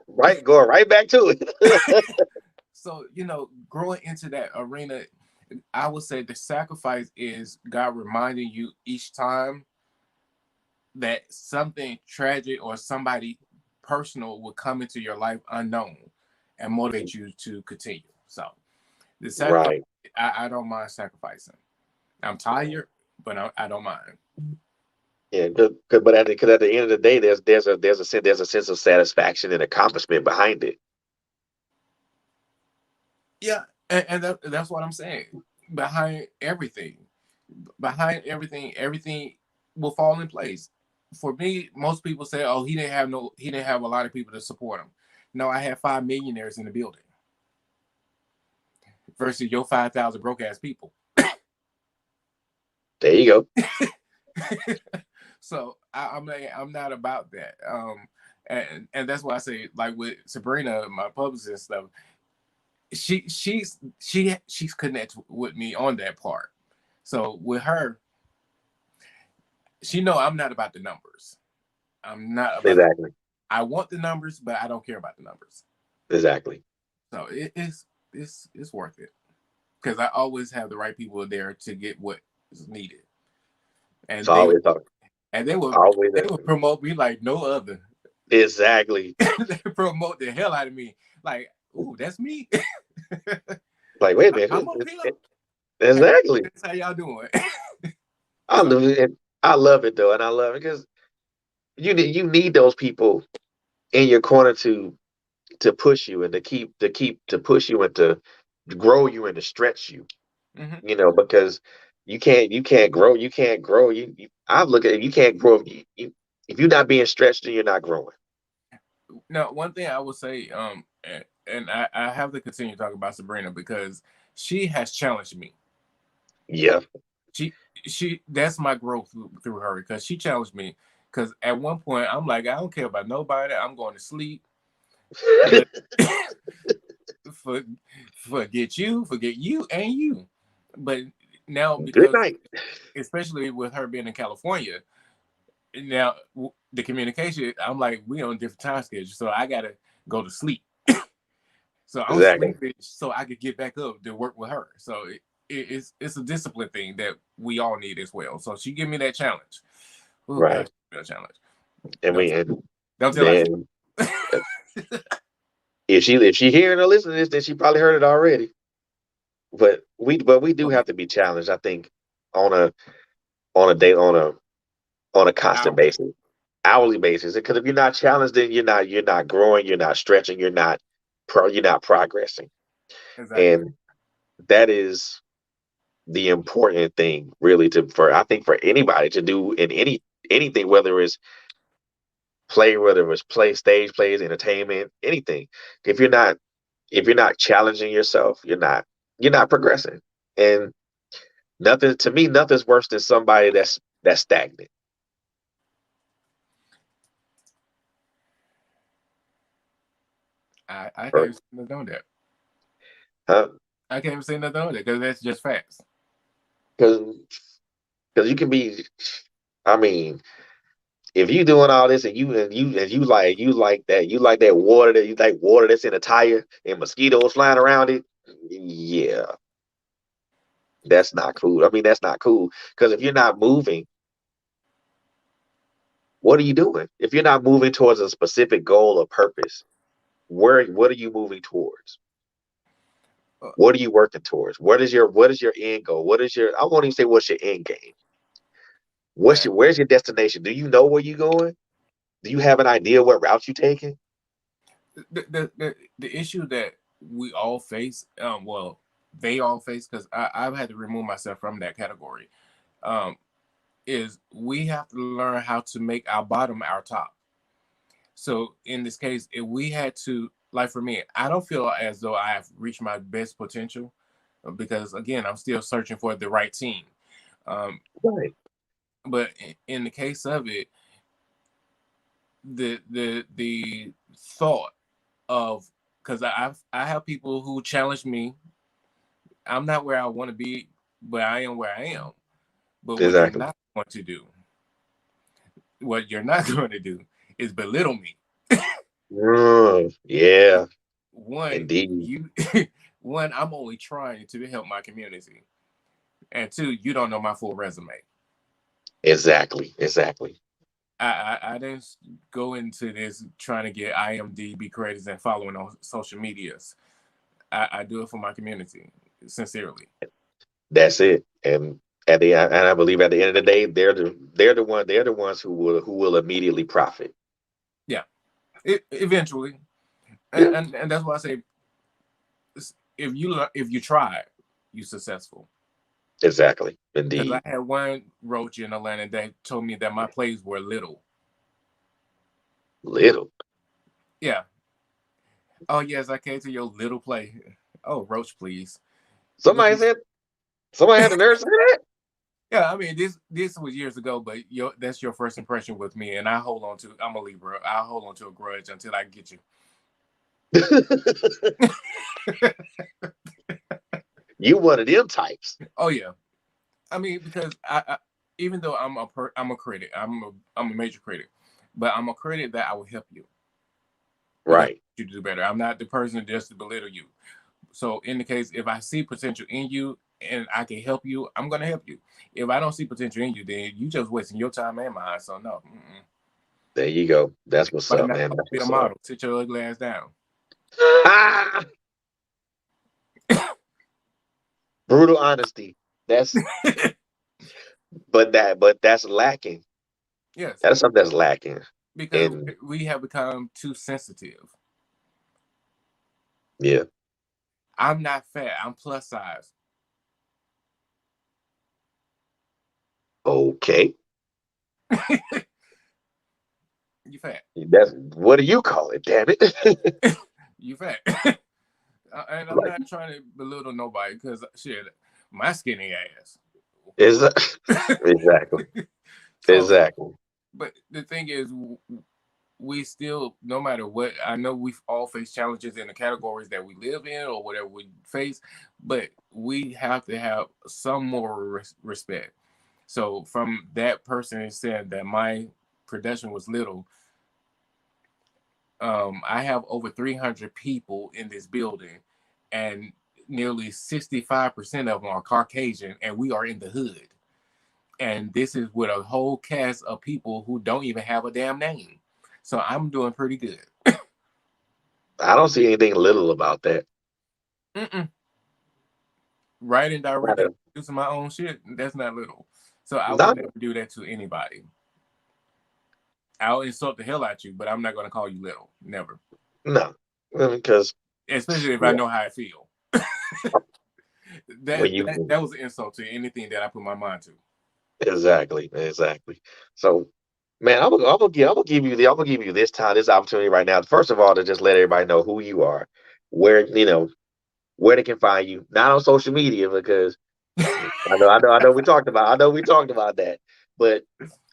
Right. Going right back to it. So, growing into that arena, I would say the sacrifice is God reminding you each time that something tragic or somebody personal will come into your life unknown and motivate you to continue. So the sacrifice, Right. I don't mind sacrificing. I'm tired, but I don't mind. Yeah, but at the end of the day, there's a sense of satisfaction and accomplishment behind it. Yeah, and that's what I'm saying. Behind everything, everything will fall in place. For me, most people say, "Oh, he didn't have a lot of people to support him." No, I had 5 millionaires in the building versus your 5,000 broke ass people. There you go. So I'm not about that. And that's why I say, like with Sabrina, my publicist and stuff, she's connected with me on that part. So with her, she know I'm not about the numbers. I'm not about. Exactly. I want the numbers, but I don't care about the numbers. Exactly. So it's worth it because I always have the right people there to get what is needed, and It's always they will always promote me like no other. exactly. They promote the hell out of me. Like, ooh, that's me. Like, wait a minute. I'm up here. Exactly. That's how y'all doing. I love it. I love it though, and I love it because you need those people in your corner to push you and to push you and to grow you and to stretch you. Mm-hmm. Because you can't grow. I look at it, you can't grow if you're not being stretched and you're not growing. Now, one thing I will say, and I have to continue talking about Sabrina because she has challenged me. Yeah. She that's my growth through her because she challenged me. Because at one point I'm like, I don't care about nobody. I'm going to sleep. But forget you, and you. But now Good because night. especially with her being in California, now the communication, I'm like, we on different time schedules, so I gotta go to sleep. So I'm Exactly. sleeping so I could get back up to work with her. So it's a discipline thing that we all need as well. So she give me that challenge. Oh Right. gosh, that challenge. And Don't tell then us. if she hearing or listening to this, then she probably heard it already. But we do have to be challenged, I think, on a day on a constant Hourly. basis, hourly basis. Because if you're not challenged, then you're not growing, you're not stretching, you're not progressing. Exactly. And that is the important thing, really, I think for anybody to do in anything, whether it's stage plays, entertainment, anything. If you're not challenging yourself, you're not progressing. And nothing's worse than somebody that's stagnant. I can't Or, even say nothing on that. huh? I can't even say nothing on that because that's just facts. Because you can be, I mean, if you doing all this and you like that water that you like water that's in a tire and mosquitoes flying around it, yeah, that's not cool. I mean, that's not cool because if you're not moving, what are you doing? If you're not moving towards a specific goal or purpose, what are you moving towards? Uh, What are you working towards? What is your end goal? I won't even say what's your end game. man, Where's your destination? Do you know where you're going? Do you have an idea what route you're taking? the issue that we all face, well, they all face because I've had to remove myself from that category. Um, is we have to learn how to make our bottom our top. So in this case, if we had to like for me, I don't feel as though I have reached my best potential because again, I'm still searching for the right team. Um, Right. but in the case of it, the thought of, because I have people who challenge me. I'm not where I want to be, but I am where I am. But Exactly. what you're not going to do is belittle me. Yeah, One, indeed. you one, I'm only trying to help my community. And two, you don't know my full resume. Exactly. Exactly. I didn't go into this trying to get IMDb credits and following on social medias. I do it for my community, sincerely. That's it. And and I believe at the end of the day, they're the ones who will immediately profit. Yeah, eventually, Yeah. and that's why I say, if you try, you successful. Exactly. Because I Indeed. had one roach in Atlanta that told me that my plays were little. Little. Yeah. Oh yes, I came to your little play. Oh, roach, please. Look Somebody at. said somebody had the nerve to say that. Yeah, I mean this was years ago, but that's your first impression with me, and I hold on to. I'm a Libra. I hold on to a grudge until I get you. You one of them types. Oh yeah, I mean because even though I'm a critic, I'm a major critic, but I'm a critic that I will help you because Right. you do better. I'm not the person just to belittle you. So in the case, if I see potential in you and I can help you, I'm gonna help you. If I don't see potential in you, then you just wasting your time and mine. So no. Mm-mm. There you go. That's what's But up, now man. That's be a what's up. model. Sit your ugly ass down. Brutal honesty. That's but that's lacking. Yes, That's something that's lacking. because And we have become too sensitive. yeah, I'm not fat. I'm plus size. okay. You fat. That's what do you call it? Damn it! You fat. And I'm Like not trying to belittle nobody because shit, my skinny ass. is exactly, So, exactly. but the thing is, we still, no matter what, I know we've all faced challenges in the categories that we live in or whatever we face, but we have to have some more respect. So, from that person saying that my production was little, I have over 300 people in this building, and nearly 65% of them are Caucasian, and we are in the hood. And this is with a whole cast of people who don't even have a damn name. So I'm doing pretty good. I don't see anything little about that. Mm-mm. Writing, Not directing, a- producing my own shit, that's not little. So I would Not never do that to anybody. I'll insult the hell out you, but I'm not going to call you little. Never. no, because Especially if I yeah, know how I feel. when That you was an insult to anything that I put my mind to. exactly, exactly. So, man, I'm gonna give you this time, this opportunity right now. First of all, to just let everybody know who you are, where where they can find you, not on social media because I know we talked about that, but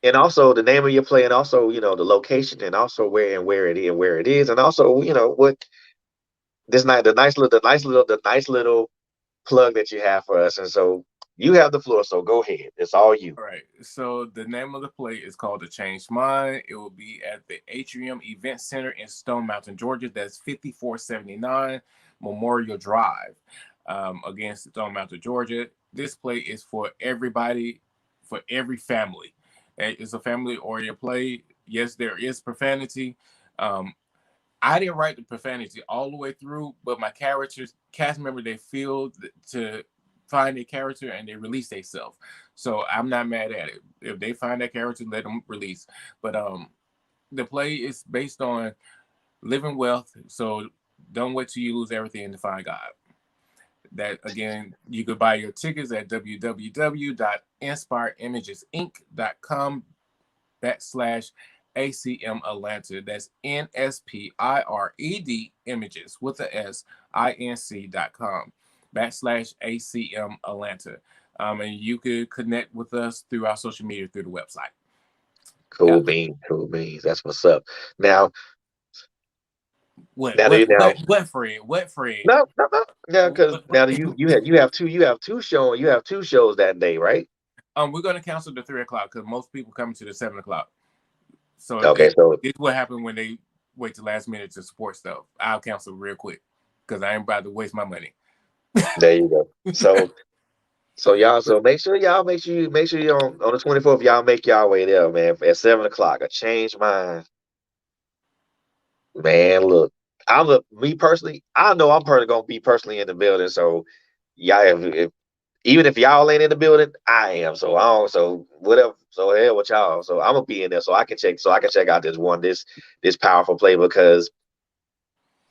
and also the name of your play, and also the location, and also where it is, and also what this night the nice little plug that you have for us, and so you have the floor, so go ahead, it's all you. All right. So the name of the play is called The Changed Mind. It will be at the Atrium Event Center in Stone Mountain, Georgia. That's 5479 Memorial Drive. Against Stone Mountain, Georgia. This play is for everybody, for every family. It's a family-oriented play. Yes, there is profanity. Um, I didn't write the profanity all the way through, but my characters, cast member, they feel to find a character and they release themselves. So I'm not mad at it. If they find that character, let them release. But the play is based on living wealth. So don't wait till you lose everything to find God. That again, you could buy your tickets at www.inspiredimagesinc.com / ACM Atlanta. That's NSPIRED images with a SINC.com /ACM Atlanta. And you could connect with us through our social media through the website. Cool beans, cool beans. That's what's up. Now, What now, what now, what what Fred? What Fred? no, no, no, no, because What, now you have two shows that day, right? we're gonna cancel the 3 o'clock because most people come to the 7 o'clock. So Okay, so it's what happened when they wait till last minute to support stuff. I'll cancel real quick because I ain't about to waste my money. there you go. So y'all, so make sure you on the 24th, y'all make y'all way there, man, at 7 o'clock. A change mind, man. Look, me personally, I know I'm probably gonna be personally in the building. So y'all, if even if y'all ain't in the building, I am. So I don't. So whatever. So hell with y'all. So I'm gonna be in there so I can check. So I can check out this powerful play because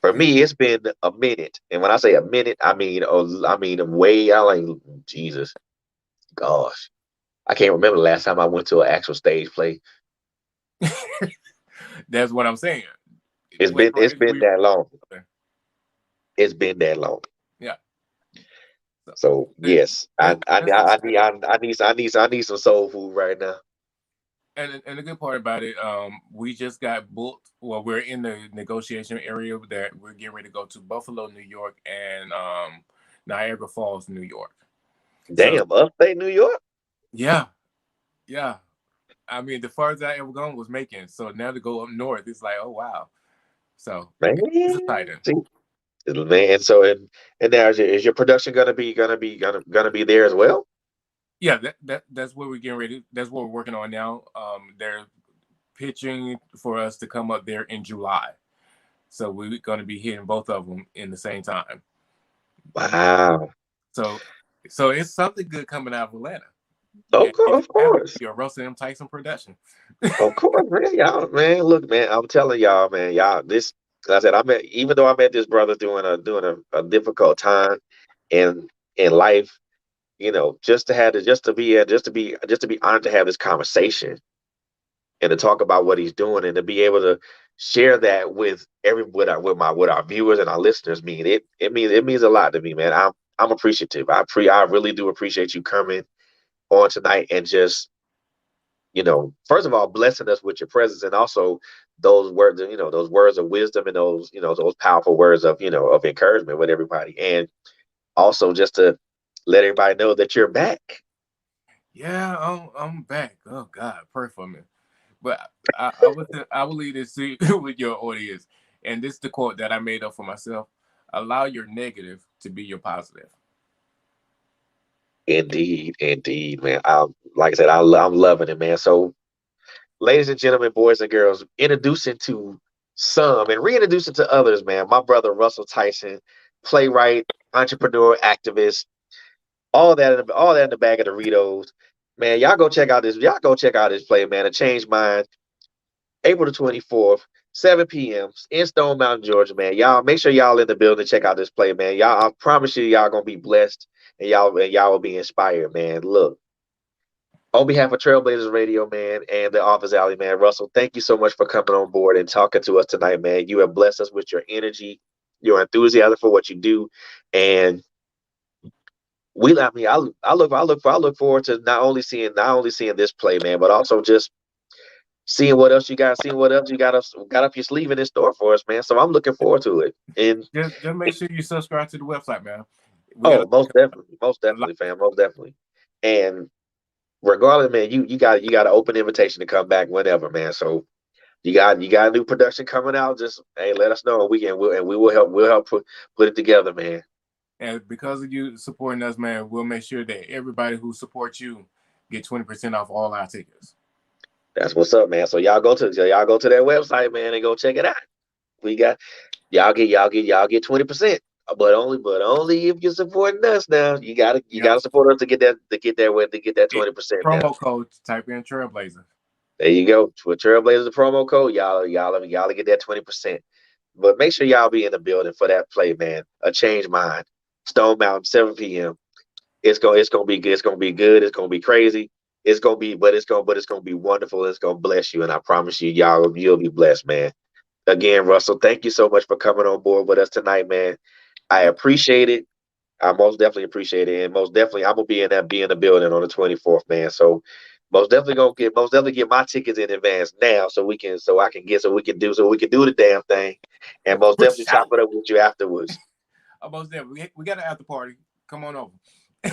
for me it's been a minute, and when I say a minute, I mean way. I like Jesus, gosh. I can't remember the last time I went to an actual stage play. That's what I'm saying. It's been that long. It's been that long. Yeah. So yes, That's exciting. I need some soul food right now. And the good part about it, we just got booked. Well, we're in the negotiation area that we're getting ready to go to Buffalo, New York, and Niagara Falls, New York. So Damn, upstate New York. yeah, yeah. I mean, the farthest I ever gone was Macon. So now to go up north, it's like, oh wow. So Man, it's exciting. see, man. So and now is your production gonna be there as well? Yeah, that's what we're getting ready. That's what we're working on now. They're pitching for us to come up there in July. So we're going to be hitting both of them in the same time. Wow. So it's something good coming out of Atlanta. And it Of just happens course. to be a Russell M. Tyson production. Of course, man. Y'all, man. Look, man. I'm telling y'all, man. Y'all, this. Like I said, even though I met this brother doing a difficult time in life, just to have to just to be honored to have this conversation and to talk about what he's doing and to be able to share that with with our viewers and our listeners. It means a lot to me, man. I'm appreciative. I really do appreciate you coming on tonight and just first of all, blessing us with your presence and also those words of wisdom and those powerful words of encouragement with everybody. And also just to let everybody know that you're back. Yeah, I'm back. Oh God, pray for me. But I will leave this to with your audience. And this is the quote that I made up for myself. Allow your negative to be your positive. Indeed, man. Like I said, I'm loving it, man. So, ladies and gentlemen, boys and girls, introducing to some and reintroducing to others, man. My brother Russell Tyson, playwright, entrepreneur, activist, all that in the bag of Doritos. Man, y'all go check out this play, man. A Change Mind, April the 24th, 7 p.m. in Stone Mountain, Georgia, man. Y'all make sure y'all in the building, check out this play, man. Y'all, I promise you, y'all gonna be blessed and y'all will be inspired, man. Look, on behalf of Trailblazers Radio, man, and the Office Alley, man, Russell, thank you so much for coming on board and talking to us tonight, man. You have blessed us with your energy, your enthusiasm for what you do, and I look forward to not only seeing this play, man, but also just seeing what else you got up your sleeve in this store for us, man. So I'm looking forward to it. And Just make sure you subscribe to the website, man. We got oh, most a lot. definitely, fam, most definitely. And regardless, man, you got an open invitation to come back whenever, man. So you got a new production coming out. Just hey, let us know, and we will help put it together, man. And because of you supporting us, man, we'll make sure that everybody who supports you get 20% off all our tickets. That's what's up, man. So y'all go to that website, man, and go check it out. We got y'all get 20%. But only if you're supporting us now. You Yep. gotta support us to get that It, 20% now. promo code, type in Trailblazer. There you go. With Trailblazers the promo code, y'all get that 20%. But make sure y'all be in the building for that play, man. A Change Mind. Stone Mountain, 7 p.m. It's gonna be good. It's gonna be good. It's gonna be crazy. It's gonna be, but it's gonna be wonderful. It's gonna bless you, and I promise you, y'all, you'll be blessed, man. Again, Russell, thank you so much for coming on board with us tonight, man. I appreciate it. I most definitely appreciate it, and most definitely I'm gonna be in the building on the 24th, man. So most definitely get my tickets in advance now, so we can so we can do the damn thing, and most For definitely chop sure. it up with you afterwards. Almost there. We got an after party. Come on over.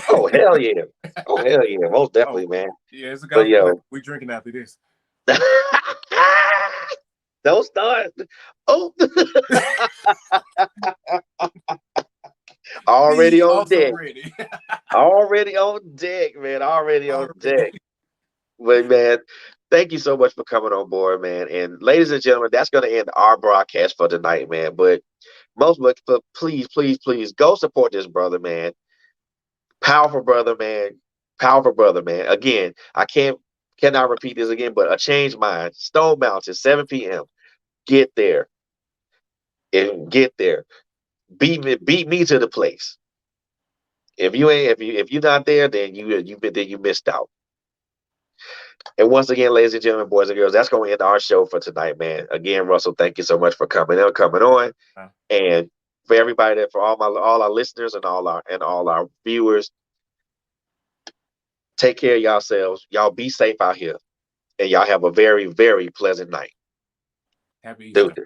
Oh hell yeah! Oh hell yeah! Most Oh definitely, man. yeah, it's a But gospel night. yo, We drinking after this. don't start. Oh, already Me on also deck. ready. Already on deck, man. Already on Already. deck. But man, thank you so much for coming on board, man. And ladies and gentlemen, that's going to end our broadcast for tonight, man. But please, please, please go support this brother, man. Powerful brother, man. Powerful brother, man. Again, cannot repeat this again, but a changed mind. Stone Mountain, 7 p.m. Get there and get there. Beat me to the place. If you're not there, then you missed out. And once again, ladies and gentlemen, boys and girls, that's going to end our show for tonight, man. Again, Russell, thank you so much for coming on, and for everybody for all our listeners and all our viewers. Take care of yourselves. Y'all be safe out here, and y'all have a very, very pleasant night. Happy Easter. Dude.